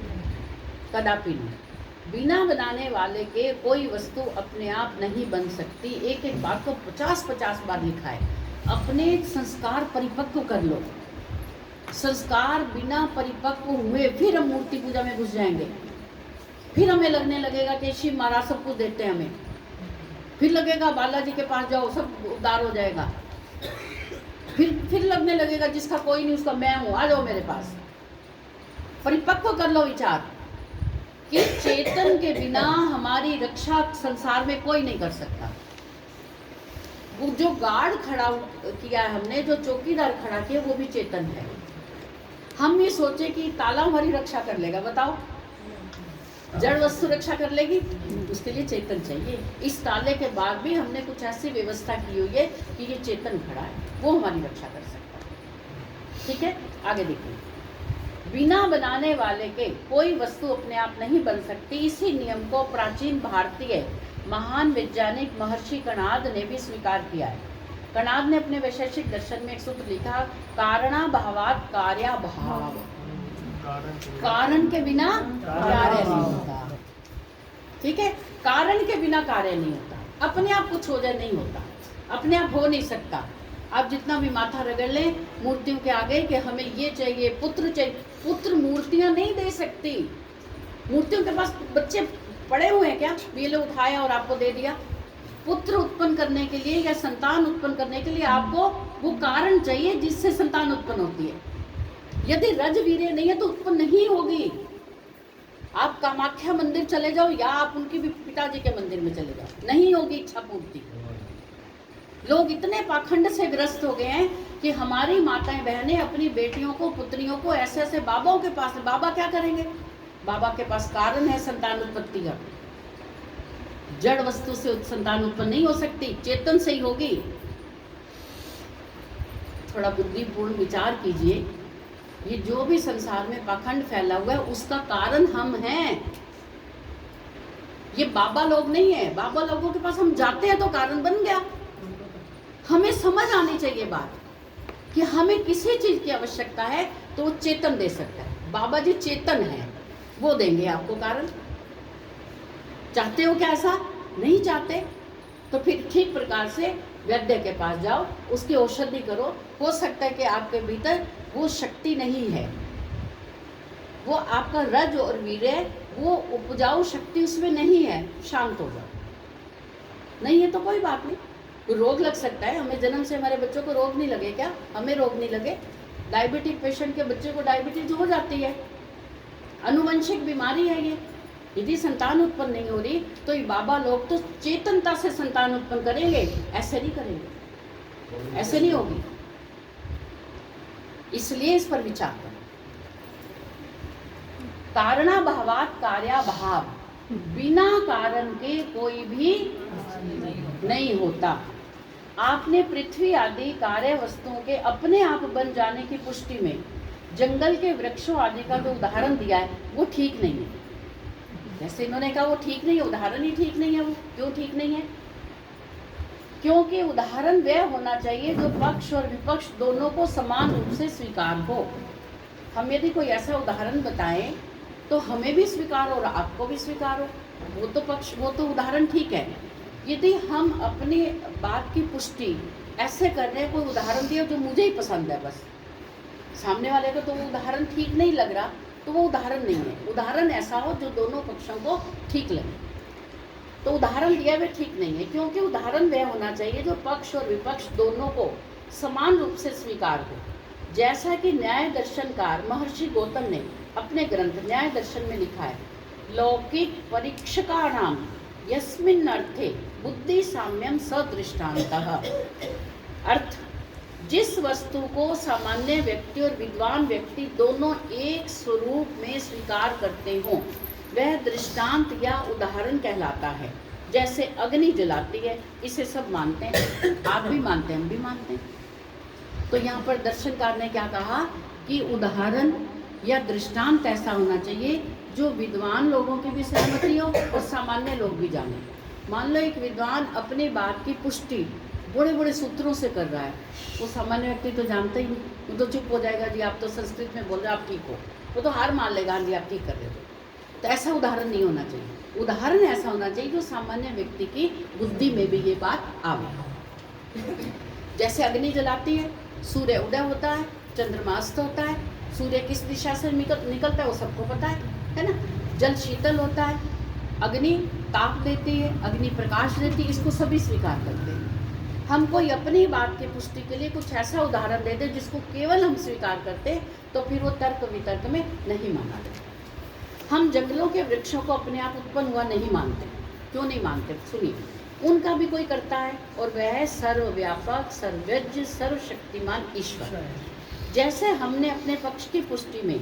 कदापि नहीं। बिना बनाने वाले के कोई वस्तु अपने आप नहीं बन सकती। एक एक बात को 50-50 बार लिखा है। अपने संस्कार परिपक्व कर लो। संस्कार बिना परिपक्व हुए फिर हम मूर्ति पूजा में घुस जाएंगे, फिर हमें लगने लगेगा कि शिव महाराज सब कुछ देते हैं हमें, फिर लगेगा बालाजी के पास जाओ सब उद्धार हो जाएगा, फिर लगने लगेगा जिसका कोई नहीं उसका मैं हूं, आ जाओ मेरे पास। परिपक्व कर लो विचार कि चेतन के बिना हमारी रक्षा संसार में कोई नहीं कर सकता। वो जो गार्ड खड़ा किया है हमने, जो चौकीदार खड़ा किया, वो भी चेतन है। हम ये सोचे कि ताला हमारी रक्षा कर लेगा, बताओ जड़ वस्तु रक्षा कर लेगी? उसके लिए चेतन चाहिए। इस ताले के बाद भी हमने कुछ ऐसी व्यवस्था की हुई है कि ये चेतन खड़ा है, वो हमारी रक्षा कर सकता है। ठीक है, आगे देखिए। बिना बनाने वाले के कोई वस्तु अपने आप नहीं बन सकती। इसी नियम को प्राचीन भारतीय महान वैज्ञानिक महर्षि कणाद ने भी स्वीकार किया है। कणाद ने अपने वैशेषिक दर्शन में एक सूत्र लिखा, कारणाभावात् कार्याभाव। कारण के बिना कार्य नहीं होता। ठीक है, कारण के बिना कार्य नहीं होता। अपने आप कुछ हो जाए नहीं होता, अपने आप हो नहीं सकता। आप जितना भी माथा रगड़ लें मूर्तियों के आगे कि हमें ये चाहिए, पुत्र चाहिए, पुत्र मूर्तियां नहीं दे सकती। मूर्तियों के पास बच्चे पड़े हुए हैं क्या? ये लोग उठाया और आपको दे दिया? पुत्र उत्पन्न करने के लिए या संतान उत्पन्न करने के लिए आपको वो कारण चाहिए जिससे संतान उत्पन्न होती है। यदि रजवीर्य नहीं है तो उत्पन्न नहीं होगी। आप कामाख्या मंदिर चले जाओ या आप उनकी भी पिताजी के मंदिर में चले जाओ, नहीं होगी इच्छा पूर्ति। लोग इतने पाखंड से ग्रस्त हो गए हैं कि हमारी माताएं बहनें अपनी बेटियों को, पुत्रियों को ऐसे ऐसे बाबाओं के पास, बाबा क्या करेंगे? बाबा के पास कारण है संतान उत्पत्ति का। जड़ वस्तु से संतान उत्पन्न नहीं हो सकती, चेतन से ही होगी। थोड़ा बुद्धिपूर्ण विचार कीजिए। ये जो भी संसार में पाखंड फैला हुआ है उसका कारण हम हैं। ये बाबा लोग नहीं है। बाबा लोगों के पास हम जाते हैं तो कारण बन गया। हमें समझ आनी चाहिए बात कि हमें किसी चीज की आवश्यकता है तो वो चेतन दे सकता है। बाबा जी चेतन है, वो देंगे आपको कारण। चाहते हो क्या ऐसा? नहीं चाहते तो फिर ठीक प्रकार से वैद्य के पास जाओ, उसकी औषधि करो। हो सकता है कि आपके भीतर वो शक्ति नहीं है, वो आपका रज और वीर्य, वो उपजाऊ शक्ति उसमें नहीं है, शांत हो जाओ। नहीं है तो कोई बात नहीं, तो रोग लग सकता है। हमें जन्म से हमारे बच्चों को रोग नहीं लगे क्या? हमें रोग नहीं लगे? डायबिटिक पेशेंट के बच्चे को डायबिटीज हो जाती है, अनुवंशिक बीमारी है ये। यदि संतान उत्पन्न नहीं हो रही तो ये बाबा लोग तो चेतनता से संतान उत्पन्न करेंगे, ऐसे नहीं करेंगे, ऐसे नहीं होगी। इसलिए इस पर विचार करें। कारणाभावात् कार्याभाव, बिना कारण के कोई भी नहीं होता। आपने पृथ्वी आदि कार्य वस्तुओं के अपने आप बन जाने की पुष्टि में जंगल के वृक्षों आदि का जो उदाहरण दिया है वो ठीक नहीं है। जैसे इन्होंने कहा वो ठीक नहीं है, उदाहरण ही ठीक नहीं है। वो क्यों ठीक नहीं है? क्योंकि उदाहरण वह होना चाहिए जो पक्ष और विपक्ष दोनों को समान रूप से स्वीकार हो। हम यदि कोई ऐसा उदाहरण बताएं तो हमें भी स्वीकार हो और आपको भी स्वीकार हो, वो तो पक्ष, वो तो उदाहरण ठीक है। यदि हम अपनी बात की पुष्टि ऐसे कर रहे हैं, कोई उदाहरण दिया जो मुझे ही पसंद है, बस सामने वाले को तो वो उदाहरण ठीक नहीं लग रहा, तो वो उदाहरण नहीं है। उदाहरण ऐसा हो जो दोनों पक्षों को ठीक लगे, तो उदाहरण दिया हुआ ठीक नहीं है। क्योंकि उदाहरण वह होना चाहिए जो पक्ष और विपक्ष दोनों को समान रूप से स्वीकार हो। जैसा कि न्याय दर्शनकार महर्षि गौतम ने अपने ग्रंथ न्याय दर्शन में लिखा है, लौकिक परीक्षकाणाम यस्मिन् अर्थे बुद्धि साम्यम सदृष्टान्तः। अर्थ, जिस वस्तु को सामान्य व्यक्ति और विद्वान व्यक्ति दोनों एक स्वरूप में स्वीकार करते हों वह दृष्टांत या उदाहरण कहलाता है। जैसे अग्नि जलाती है, इसे सब मानते हैं, आप भी मानते हैं, हम भी मानते हैं। तो यहाँ पर दर्शनकार ने क्या कहा कि उदाहरण या दृष्टांत ऐसा होना चाहिए जो विद्वान लोगों की भी सहमति हो और सामान्य लोग भी जाने। मान लो एक विद्वान अपनी बात की पुष्टि बड़े बड़े सूत्रों से कर रहा है, वो सामान्य व्यक्ति तो जानता ही नहीं, वो तो चुप हो जाएगा, जी आप तो संस्कृत में बोल रहे हो, आप ठीक हो, वो तो हार मान लेगा, जी आप ठीक कर रहे हो। तो ऐसा उदाहरण नहीं होना चाहिए। उदाहरण ऐसा होना चाहिए जो सामान्य व्यक्ति की बुद्धि में भी ये बात आवे। जैसे अग्नि जलाती है, सूर्य उदय होता है, चंद्रमा अस्त होता है, सूर्य किस दिशा से निकलता है वो सबको पता है ना। जल शीतल होता है, अग्नि ताप देती है, अग्नि प्रकाश देती है, इसको सभी स्वीकार करते हैं। हम कोई अपनी बात की पुष्टि के लिए कुछ ऐसा उदाहरण दे दे जिसको केवल हम स्वीकार करते तो फिर वो तर्क वितर्क में नहीं माना जाता। हम जंगलों के वृक्षों को अपने आप उत्पन्न हुआ नहीं मानते। क्यों नहीं मानते? सुनिए, उनका भी कोई करता है और वह है सर्वव्यापक, सर्वज्ञ, सर्वशक्तिमान ईश्वर। जैसे हमने अपने पक्ष की पुष्टि में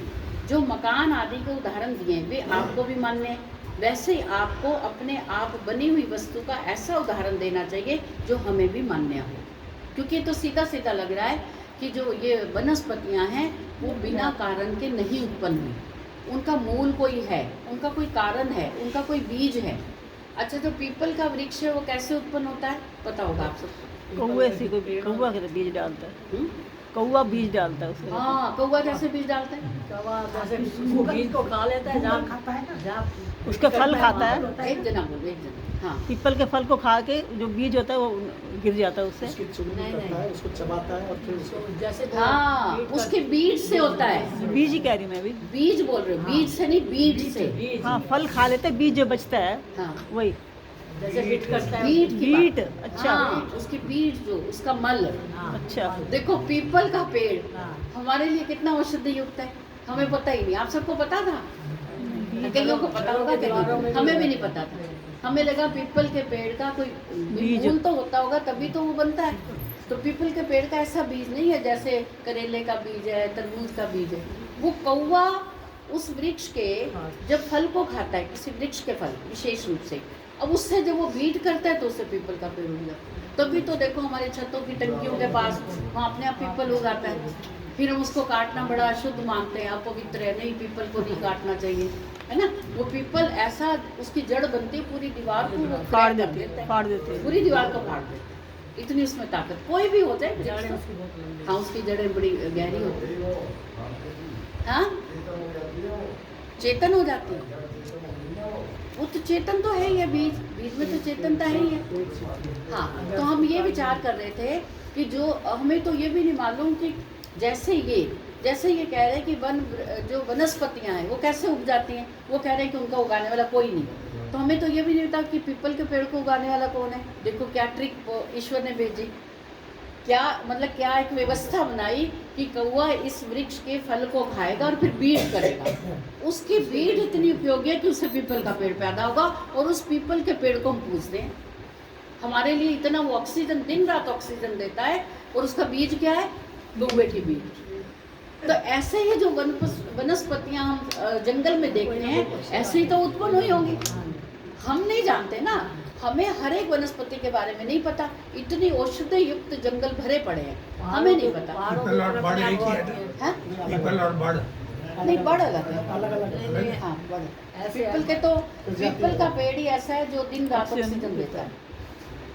जो मकान आदि के उदाहरण दिए वे आपको भी मान्य हैं, वैसे ही आपको अपने आप बनी हुई वस्तु का ऐसा उदाहरण देना चाहिए जो हमें भी मान्य हो। क्योंकि ये तो सीधा सीधा लग रहा है कि जो ये वनस्पतियाँ हैं वो बिना कारण के नहीं उत्पन्न हुई, उनका मूल कोई है, उनका कोई कारण है, उनका कोई बीज है। अच्छा, जो पीपल का वृक्ष है वो कैसे उत्पन्न होता है पता होगा आप सबको? कौवे से कोई कौवा के बीज डालता है, कौवा बीज डालता है उसमें। हाँ, कौवा कैसे बीज डालता है? वो बीज को खा लेता है, जहाँ खाता है ना, जहाँ उसका फल खाता है। एक जना बोलो, एक जना। हाँ, पीपल के फल को खा के जो बीज होता है वो गिर जाता है उससे। उसकी चुगली करता है, उसको चबाता है और फिर उसको जैसे हाँ, उसके बीज से होता है। बीज ही कह रही मैं भी। बीज बोल रहे हो, बीज से नहीं, बीज से। हाँ, फल खा लेते हैं, बीज जो बचता है हाँ, वही जैसे बीट करता है, बीज की बीट। बात। अच्छा, हाँ, उसकी बीज जो उसका मल। हाँ, अच्छा। देखो पीपल का पेड़ हाँ। हमारे लिए कितना औषधि युक्त है, हमें पता ही नहीं। आप सबको पता था? कईयों को पता होगा, कईयों हमें भी नहीं पता था। हमें लगा पीपल के पेड़ का कोई बीज मूल तो होता होगा तभी तो वो बनता है। तो पीपल के पेड़ का ऐसा बीज नहीं है जैसे करेले का बीज है, तरबूज का बीज है। वो कौवा उस वृक्ष के जब फल को खाता है, किसी वृक्ष के फल विशेष रूप से, अब उससे जब वो बीट करता है तो उससे पीपल का पेड़ उग जाता है। तभी तो देखो हमारे छतों की टंकियों के पास वहाँ अपने आप पीपल उग आता है। फिर हम उसको काटना बड़ा अशुद्ध मानते हैं, अपवित्र है, नहीं पीपल को नहीं काटना चाहिए, है ना। वो पीपल ऐसा उसकी जड़ बनती है, पूरी दीवार को वो फाड़ क्रैक कर देते देता हैं, है, फाड़ देते हैं। पूरी दीवार को फाड़ देते हैं। इतनी उसमें ताकत, कोई भी हो जाए जड़ें वृक्ष उसकी बहुत लंबी। हाँ, उसकी जड़ें बड़ी गहरी होती है। हाँ, चेतन हो जाती है। वो तो चेतन तो है ही है, बीज बीज में तो चेतनता है ही है। हाँ, तो हम ये विचार कर रहे थे कि जो हमें तो ये भी नहीं मालूम कि जैसे ये कह रहे हैं कि जो वनस्पतियाँ हैं वो कैसे उग जाती हैं, वो कह रहे हैं कि उनका उगाने वाला कोई नहीं। तो हमें तो ये भी नहीं पता कि पीपल के पेड़ को उगाने वाला कौन है। देखो क्या ट्रिक ईश्वर ने भेजी, क्या मतलब क्या एक व्यवस्था बनाई कि कौवा इस वृक्ष के फल को खाएगा और फिर बीट करेगा। उसकी बीट इतनी उपयोगी है कि उससे पीपल का पेड़ पैदा होगा और उस पीपल के पेड़ को हम पूजते हैं। हमारे लिए इतना वो ऑक्सीजन, दिन रात ऑक्सीजन देता है, और उसका बीज क्या है? कौवे की बीज। तो ऐसे ही जो वनस्पतियां हम जंगल में देखते हैं ऐसे ही तो उत्पन्न हुई होंगी। हम नहीं जानते ना, हमें हर एक वनस्पति के बारे में नहीं पता। इतनी औषधि युक्त जंगल भरे पड़े हैं, हमें नहीं पता। पीपल और बड़ एक ही है। है? पीपल और बड़ नहीं, बड़ अलग है। अलग अलग हाँ, बड़। पीपल के तो पीपल का पेड़ ही ऐसा है जो दिन रात ऑक्सीजन देता है।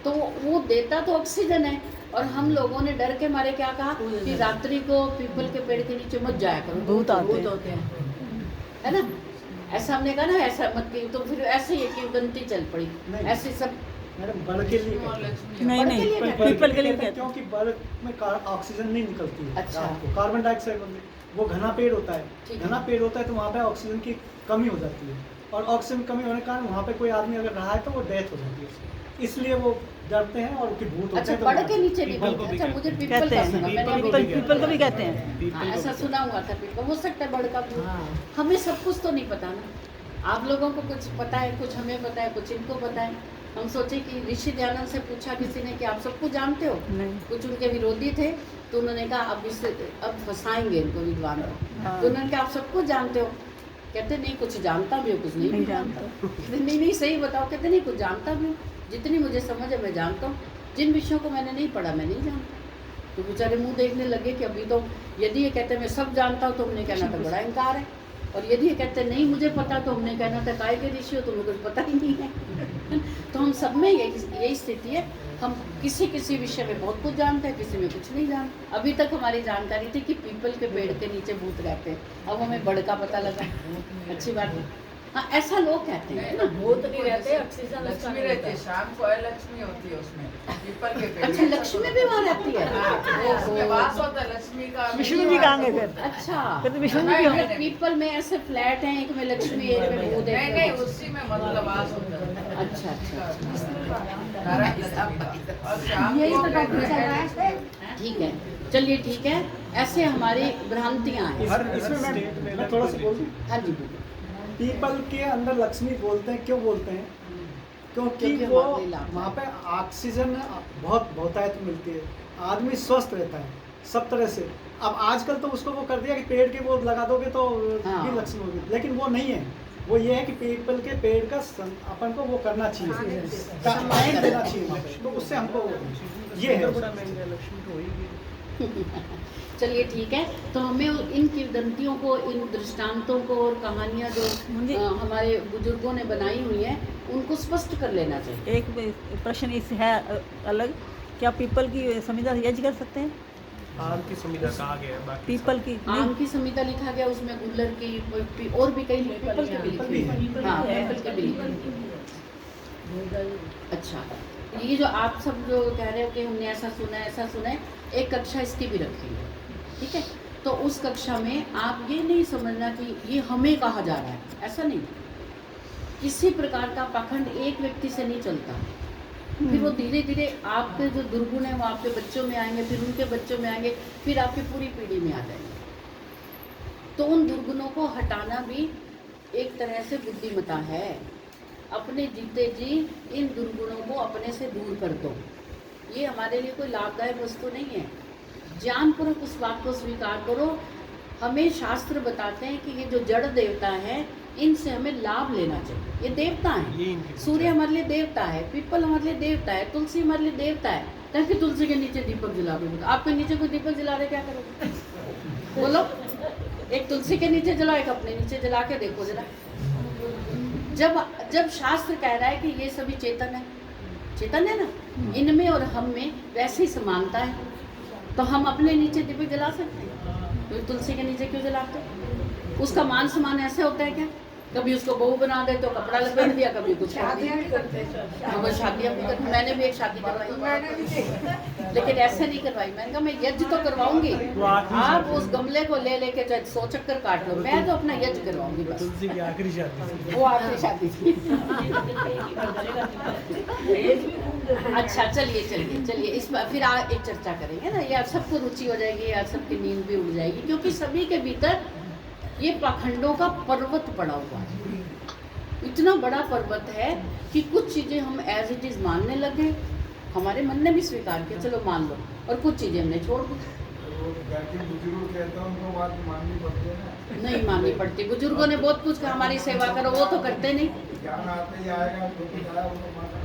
तो वो देता तो ऑक्सीजन है, और हम लोगों ने डर के मारे क्या कहा कि रात्रि को पीपल के पेड़ के नीचे मत जाया करो, भूत आते हैं। होते हैं, है ना। ऐसा हमने कहा ना, ऐसा मत की। तो फिर ऐसे ही एक गंती चल पड़ी, नहीं। ऐसे सब। मैडम बड़ के लिए कहते हैं। नहीं बड़ के नहीं, लिए कहते पीपल के लिए कहते हैं कहते हैं। क्योंकि बड़ में ऑक्सीजन नहीं निकलती है। अच्छा। रात को कार्बन डाइऑक्साइड बनती है। वो घना पेड़ होता है, ठीक है। घना पेड़ होता है तो वहाँ पे ऑक्सीजन की कमी हो जाती है, और ऑक्सीजन कमी होने के कारण वहाँ पे कोई आदमी अगर रहा है तो वो डेथ हो जाती है उसकी। इसलिए वो डरते हैं और उसकी भूत होते अच्छा, हैं। तो बड़ वो- के नीचे नहीं पीपल को बोलते। भी अच्छा, मुझे पीपल कहते का हैं, सुना, मैंने पीपल पीपल को भी कहते हैं। हाँ, ऐसा सुना हुआ था। पीपल हो सकता है, बड़ का भूत। हाँ। हमें सब कुछ तो नहीं पता ना। आप लोगों को कुछ पता है, कुछ हमें पता है, कुछ इनको पता है। हम सोचे कि ऋषि दयानंद से पूछा किसी ने कि आप सबको जानते हो, नहीं। कुछ उनके विरोधी थे तो उन्होंने कहा अब फंसाएंगे इनको विद्वान को। हाँ। तो उन्होंने कहा आप सबको जानते हो? कहते नहीं कुछ जानता भी हो कुछ नहीं नहीं भी जानता। कहते नहीं सही बताओ। कहते नहीं कुछ जानता भी हूँ, जितनी मुझे समझ है मैं जानता हूँ, जिन विषयों को मैंने नहीं पढ़ा मैं नहीं जानता। तो बेचारे मुंह देखने लगे कि अभी तो यदि ये कहते मैं सब जानता हूँ तो हमने कहना था बड़ा इनकार है, और यदि ये कहते नहीं मुझे पता तो हमने कहना था काय के ऋषि हो, तुम्हें कुछ पता ही नहीं है। तो हम सब में यही स्थिति है, हम किसी किसी विषय में बहुत कुछ जानते हैं, किसी में कुछ नहीं जानते। अभी तक हमारी जानकारी थी कि पीपल के पेड़ के नीचे भूत रहते हैं, अब हमें बड़ का पता लगा। अच्छी बात है। हाँ ऐसा लोग कहते हैं ना। भूत नहीं रहते, ऑक्सीजन उसका लक्ष्मी नहीं रहती है, रहता। शाम को लक्ष्मी होती है उसमें, पीपल के पेड़ अच्छा में। लक्ष्मी भी वहाँ रहती है? हाँ, उसमें वास होता है लक्ष्मी का। विष्णु जी कहाँ गए फिर? अच्छा फिर तो विष्णु जी नहीं, भी नहीं, होंगे। नहीं। पीपल में ऐसे फ्लैट हैं, एक में लक्ष्मी एक में भूत नहीं नहीं, है। उसी में मतलब वास होता है। अच्छा अच्छा नारायण लक्ष्मी का। और शाम यही को तो डॉक्टर कहते चल रहा हैं- है। ठीक है, चलिए ठीक है। ऐसे हमारी भ्रांतियाँ हैं। इसमें मैं थोड़ा सा बोल दूं? हाँ जी बोलिए। पीपल के अंदर लक्ष्मी बोलते हैं, क्यों बोलते हैं? क्योंकि क्योंकि वो हमारे लाभ है। वहाँ पे ऑक्सीजन बहुत बहुतायत मिलती है, आदमी स्वस्थ रहता है सब तरह से। अब आजकल तो उसको वो कर दिया कि पेड़ के वो लगा दोगे तो हाँ। भी लक्ष्मी होगी, लेकिन वो नहीं है। वो ये है कि पीपल के पेड़ का अपन को वो करना चाहिए, टाइम देना चाहिए वहाँ पे। तो उससे हमको ये है। चलिए ठीक है, तो हमें इन किंवदंतियों को, इन दृष्टांतों को और कहानियाँ जो मुझे- हमारे बुजुर्गों ने बनाई हुई हैं उनको स्पष्ट कर लेना चाहिए। एक प्रश्न इस है अलग, क्या पीपल की संविदा यज्ञ कर सकते हैं? आम की संविदा कहा गया है, बाकी पीपल की आम नहीं। की संहिता लिखा गया, उसमें गुल्लर की और भी कई पीपल के भी लिखी हुई है। हाँ पीपल के भी लिखी हुई है। अच्छा, ये जो आप सब जो कह रहे हो कि हमने ऐसा सुना है ऐसा सुना है, एक कक्षा इसकी भी रखी है, ठीक है? तो उस कक्षा में आप ये नहीं समझना कि ये हमें कहा जा रहा है, ऐसा नहीं। किसी प्रकार का पाखंड एक व्यक्ति से नहीं चलता, फिर वो धीरे धीरे आपके जो दुर्गुण है वो आपके बच्चों में आएंगे, फिर उनके बच्चों में आएंगे, फिर आपकी पूरी पीढ़ी में आ जाएंगे। तो उन दुर्गुणों को हटाना भी एक तरह से बुद्धिमता है। अपने जीते जी इन दुर्गुणों को अपने से दूर कर दो। ये हमारे लिए कोई लाभदायक वस्तु नहीं है। ज्ञानपूर्वक उस बात को स्वीकार करो। हमें शास्त्र बताते हैं कि ये जो जड़ देवता है इनसे हमें लाभ लेना चाहिए। ये देवता ये हैं, इनकी सूर्य हमारे लिए देवता है, पीपल हमारे लिए देवता है, तुलसी हमारे लिए देवता है। ताकि तुलसी के नीचे दीपक जला दो, आपके नीचे कोई दीपक जला रहे क्या करोगे? बोलो, एक तुलसी के नीचे जलाओ, एक अपने नीचे जला के देखो जरा। जब शास्त्र कह रहा है कि ये सभी चेतन है, चेतन है ना, इनमें और हम में वैसे ही समानता है, तो हम अपने नीचे दीपक जला सकते हैं। तो तुलसी के नीचे क्यों जलाते? उसका मान सम्मान ऐसे होता है क्या? कभी उसको बहू बना दे तो कपड़ा लपेट दिया, कभी कुछ शादियाँ भी करते हैं। हाँ, वो शादियाँ भी करती। मैंने भी एक शादी करवाई, लेकिन ऐसे नहीं करवाई। मैंने कहा मैं यज्ञ तो करवाऊंगी, आप उस गमले को ले लेके चाहे 100 चक्कर काट लो, मैं तो अपना यज्ञ करवाऊंगी बस। तुलसी की आखिरी शादी थी। वो आखिरी शादी थी। अच्छा चलिए इस पर फिर एक चर्चा करेंगे ना, यार सबको रुचि हो जाएगी, यार सबकी नींद भी उड़ जाएगी, क्योंकि सभी के भीतर ये पाखंडों का पर्वत पड़ा हुआ है। इतना बड़ा पर्वत है कि कुछ चीज़ें हम एज इट इज़ मानने लगे, हमारे मन ने भी स्वीकार किया चलो मान लो, और कुछ चीज़ें हमने छोड़ दी। नहीं माननी पड़ती। बुजुर्गों ने बहुत कुछ कहा हमारी सेवा करो, वो तो करते नहीं।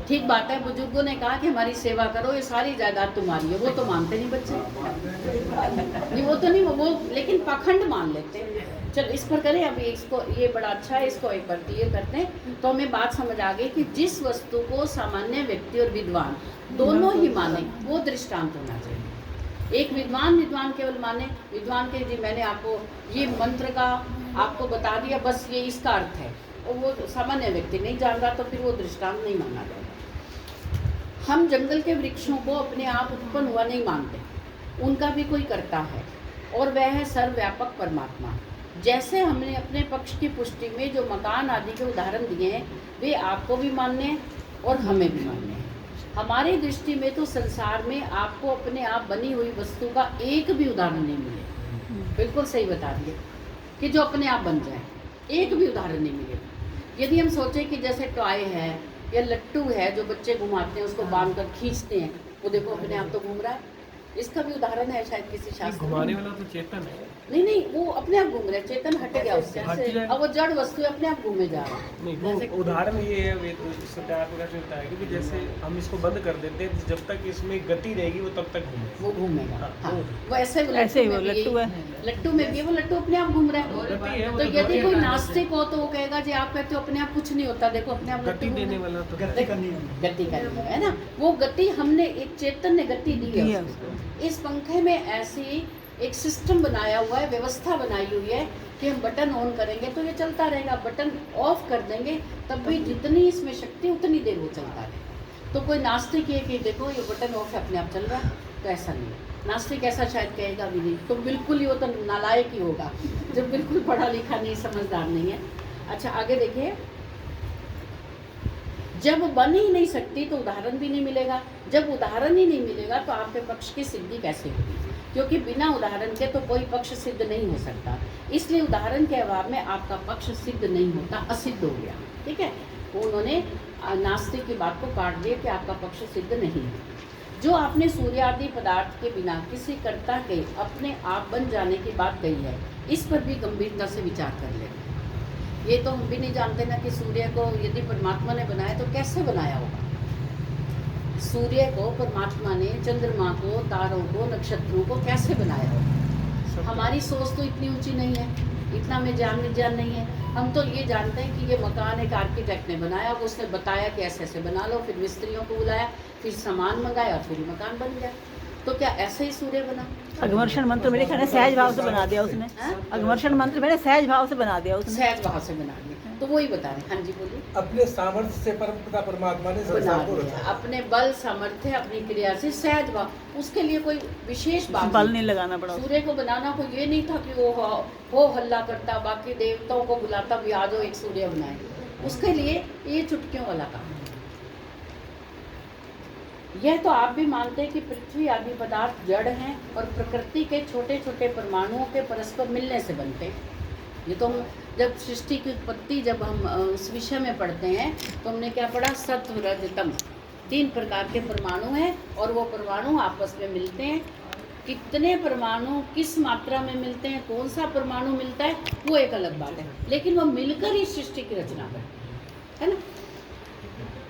ठीक बात है, बुजुर्गों ने कहा कि हमारी सेवा करो, ये सारी जायदाद तुम्हारी है, वो तो मानते नहीं बच्चे। नहीं वो तो नहीं, वो लेकिन पाखंड मान लेते हैं। चल इस पर करें अभी, इसको ये बड़ा अच्छा है, इसको एक बार क्लियर करते हैं तो हमें बात समझ आ गई कि जिस वस्तु को सामान्य व्यक्ति और विद्वान दोनों ही माने वो दृष्टांत होना चाहिए। एक विद्वान केवल माने, विद्वान के जी मैंने आपको ये मंत्र का आपको बता दिया, बस ये इसका अर्थ है, और वो सामान्य व्यक्ति नहीं जान रहा तो फिर वो दृष्टांत नहीं माना जाएगा। हम जंगल के वृक्षों को अपने आप उत्पन्न हुआ नहीं मानते, उनका भी कोई करता है, और वह है सर्वव्यापक परमात्मा। जैसे हमने अपने पक्ष की पुष्टि में जो मकान आदि के उदाहरण दिए हैं वे आपको भी मानने हैं और हमें भी मानने हैं। हमारी दृष्टि में तो संसार में आपको अपने आप बनी हुई वस्तु का एक भी उदाहरण नहीं मिले। बिल्कुल सही बता दिए कि जो अपने आप बन जाए, एक भी उदाहरण नहीं मिलेगा। यदि हम सोचें कि जैसे टॉय है, या लट्टू है जो बच्चे घुमाते हैं, उसको बांध कर खींचते हैं, वो देखो अपने आप तो घूम रहा है। इसका भी उदाहरण है शायद किसी शास्त्र में। घुमाने वाला तो चेतन है। नहीं, वो अपने आप घूम रहा है, चेतन हट गया उससे। हट जाए। अब वो जड़ वस्तु है, अपने आप घूमे जा रहा है। नहीं, जैसे वो उदाहरण ये है, वे तो इससे प्यार प्रकाश मिलता है क्योंकि जैसे हम इसको बंद कर देते हैं, जब तक इसमें गति रहेगी वो तब तक घूमेगा। वो घूमेगा। हाँ, हाँ, वो- वो ऐसे ऐसे ही वो में भी लट्टू है। लट्टू में भी वो लट्टू अपने आप घूम रहा है। गति है, वो तो तो यदि गति कोई है। नास्तिक हो तो वो कहेगा जी आप कहते हो अपने आप कुछ नहीं होता, देखो अपने आप गति लट्टू घूम देने रहा है। वाला तो गति करनी है। गति करनी है ना, वो गति हमने एक चेतन ने गति दी दी है है उसको। इस पंखे में ऐसी एक सिस्टम बनाया हुआ है, व्यवस्था बनाई हुई है कि हम बटन ऑन करेंगे तो ये चलता रहेगा, बटन ऑफ कर देंगे तब भी जितनी इसमें शक्ति उतनी देर वो चलता रहेगा। तो कोई नास्तिक ये कि देखो ये बटन ऑफ है अपने आप चल रहा है, तो ऐसा नहीं है। नास्तिक ऐसा शायद कहेगा भी नहीं, तो बिल्कुल ही वो तो नालायक ही होगा जो बिल्कुल पढ़ा लिखा नहीं, समझदार नहीं है। अच्छा आगे देखिए, जब बन ही नहीं सकती तो उदाहरण भी नहीं मिलेगा, जब उदाहरण ही नहीं मिलेगा तो आपके पक्ष की सिद्धि कैसे होगी, क्योंकि बिना उदाहरण के तो कोई पक्ष सिद्ध नहीं हो सकता। इसलिए उदाहरण के अभाव में आपका पक्ष सिद्ध नहीं होता, असिद्ध हो गया। ठीक है, उन्होंने नास्तिक की बात को काट दिया कि आपका पक्ष सिद्ध नहीं है। जो आपने सूर्य आदि पदार्थ के बिना किसी कर्ता के अपने आप बन जाने की बात कही है, इस पर भी गंभीरता से विचार कर लें। ये तो हम भी नहीं जानते ना कि सूर्य को यदि परमात्मा ने बनाया तो कैसे बनाया होगा। सूर्य को परमात्मा ने, चंद्रमा को, तारों को, नक्षत्रों को कैसे बनाया होगा। हमारी सोच तो इतनी ऊंची नहीं है, इतना में जान नहीं है। हम तो ये जानते हैं कि ये मकान एक आर्किटेक्ट ने बनाया, वो उसने बताया कि ऐसे ऐसे बना लो, फिर मिस्त्रियों को बुलाया, फिर सामान मंगाया और फिर मकान बन गया। तो क्या ऐसे ही सूर्य बना? अघमर्षण मंत्र मेरे ख्याल में सहज भाव से बना दिया उसने। हाँ? अघमर्षण मंत्र मैंने सहज भाव से बना दिया उसने। सहज भाव से बना दिया, तो वही बता रहे। हाँ जी बोलिए। अपने सामर्थ्य से परमपिता परमात्मा ने बना संसार को दिया रचा। अपने बल सामर्थ्य अपनी क्रिया से सहज भाव, उसके लिए कोई विशेष बात बल नहीं लगाना पड़ा उसको। सूर्य को बनाना को ये नहीं था कि वो हो हल्ला करता, बाकी देवताओं को बुलाता भी आ जाओ एक सूर्य बनाए। उसके लिए ये चुटकियों वाला काम है। यह तो आप भी मानते हैं कि पृथ्वी आदि पदार्थ जड़ हैं और प्रकृति के छोटे छोटे परमाणुओं के परस्पर मिलने से बनते हैं। ये तो हम जब सृष्टि की उत्पत्ति जब हम उस विषय में पढ़ते हैं तो हमने क्या पढ़ा, सत्व रज तम, 3 प्रकार के परमाणु हैं और वो परमाणु आपस में मिलते हैं। कितने परमाणु किस मात्रा में मिलते हैं, कौन सा परमाणु मिलता है, वो एक अलग बात है, लेकिन वो मिलकर ही सृष्टि की रचना करते हैं, है ना।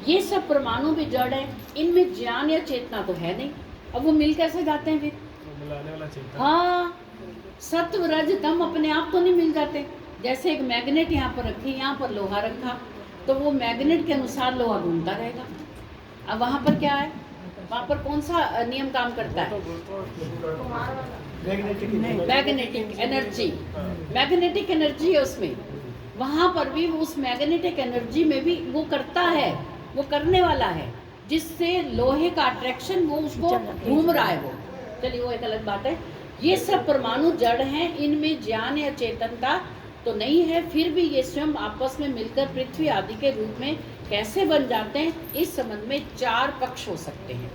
ये सब परमाणु भी जड़ है, इनमें ज्ञान या चेतना तो है नहीं, अब वो मिल कैसे जाते हैं फिर? मिलाने वाला चेतन। हाँ, सत्व रज तम अपने आप तो नहीं मिल जाते। जैसे एक मैग्नेट यहाँ पर रखी, यहाँ पर लोहा रखा, तो वो मैग्नेट के अनुसार लोहा घूमता रहेगा। अब वहाँ पर क्या है, वहाँ पर कौन सा नियम काम करता है? मैग्नेटिक एनर्जी, मैग्नेटिक एनर्जी है उसमें। वहाँ पर भी उस मैग्नेटिक एनर्जी में भी वो करता है, वो करने वाला है, जिससे लोहे का अट्रैक्शन वो उसको घूम रहा है वो। चलिए वो एक अलग बात है। ये सब परमाणु जड़ हैं, इनमें ज्ञान या चेतनता तो नहीं है, फिर भी ये स्वयं आपस में मिलकर पृथ्वी आदि के रूप में कैसे बन जाते हैं, इस संबंध में 4 पक्ष हो सकते हैं।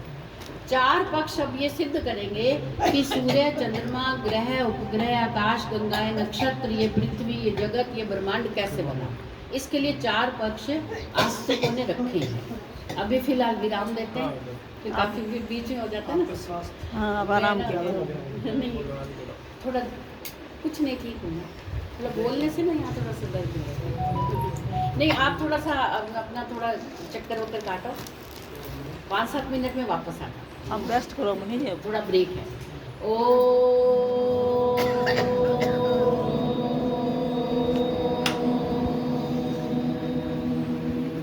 4 पक्ष अब ये सिद्ध करेंगे कि सूर्य, चंद्रमा, ग्रह, उपग्रह, आकाश गंगाएं, नक्षत्र, ये पृथ्वी, ये जगत, ये ब्रह्मांड कैसे बना। इसके लिए 4 पक्ष आस्तिकों ने रखे हैं। अभी फिलहाल विराम देते हैं, कि काफी बीच में हो जाता है ना। हाँ, अब आराम कीजिए। नहीं, थोड़ा कुछ नहीं, ठीक हूँ मैं, मतलब बोलने से ना यहाँ थोड़ा सा दर्द है। नहीं, आप थोड़ा सा अपना थोड़ा चक्कर वक्कर काटो, 5-7 मिनट में वापस आना। अब रेस्ट करो मुनि जी। थोड़ा ब्रेक है। ओ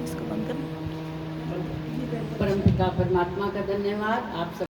इसको बंद कर। परमपिता परमात्मा का धन्यवाद। आप सब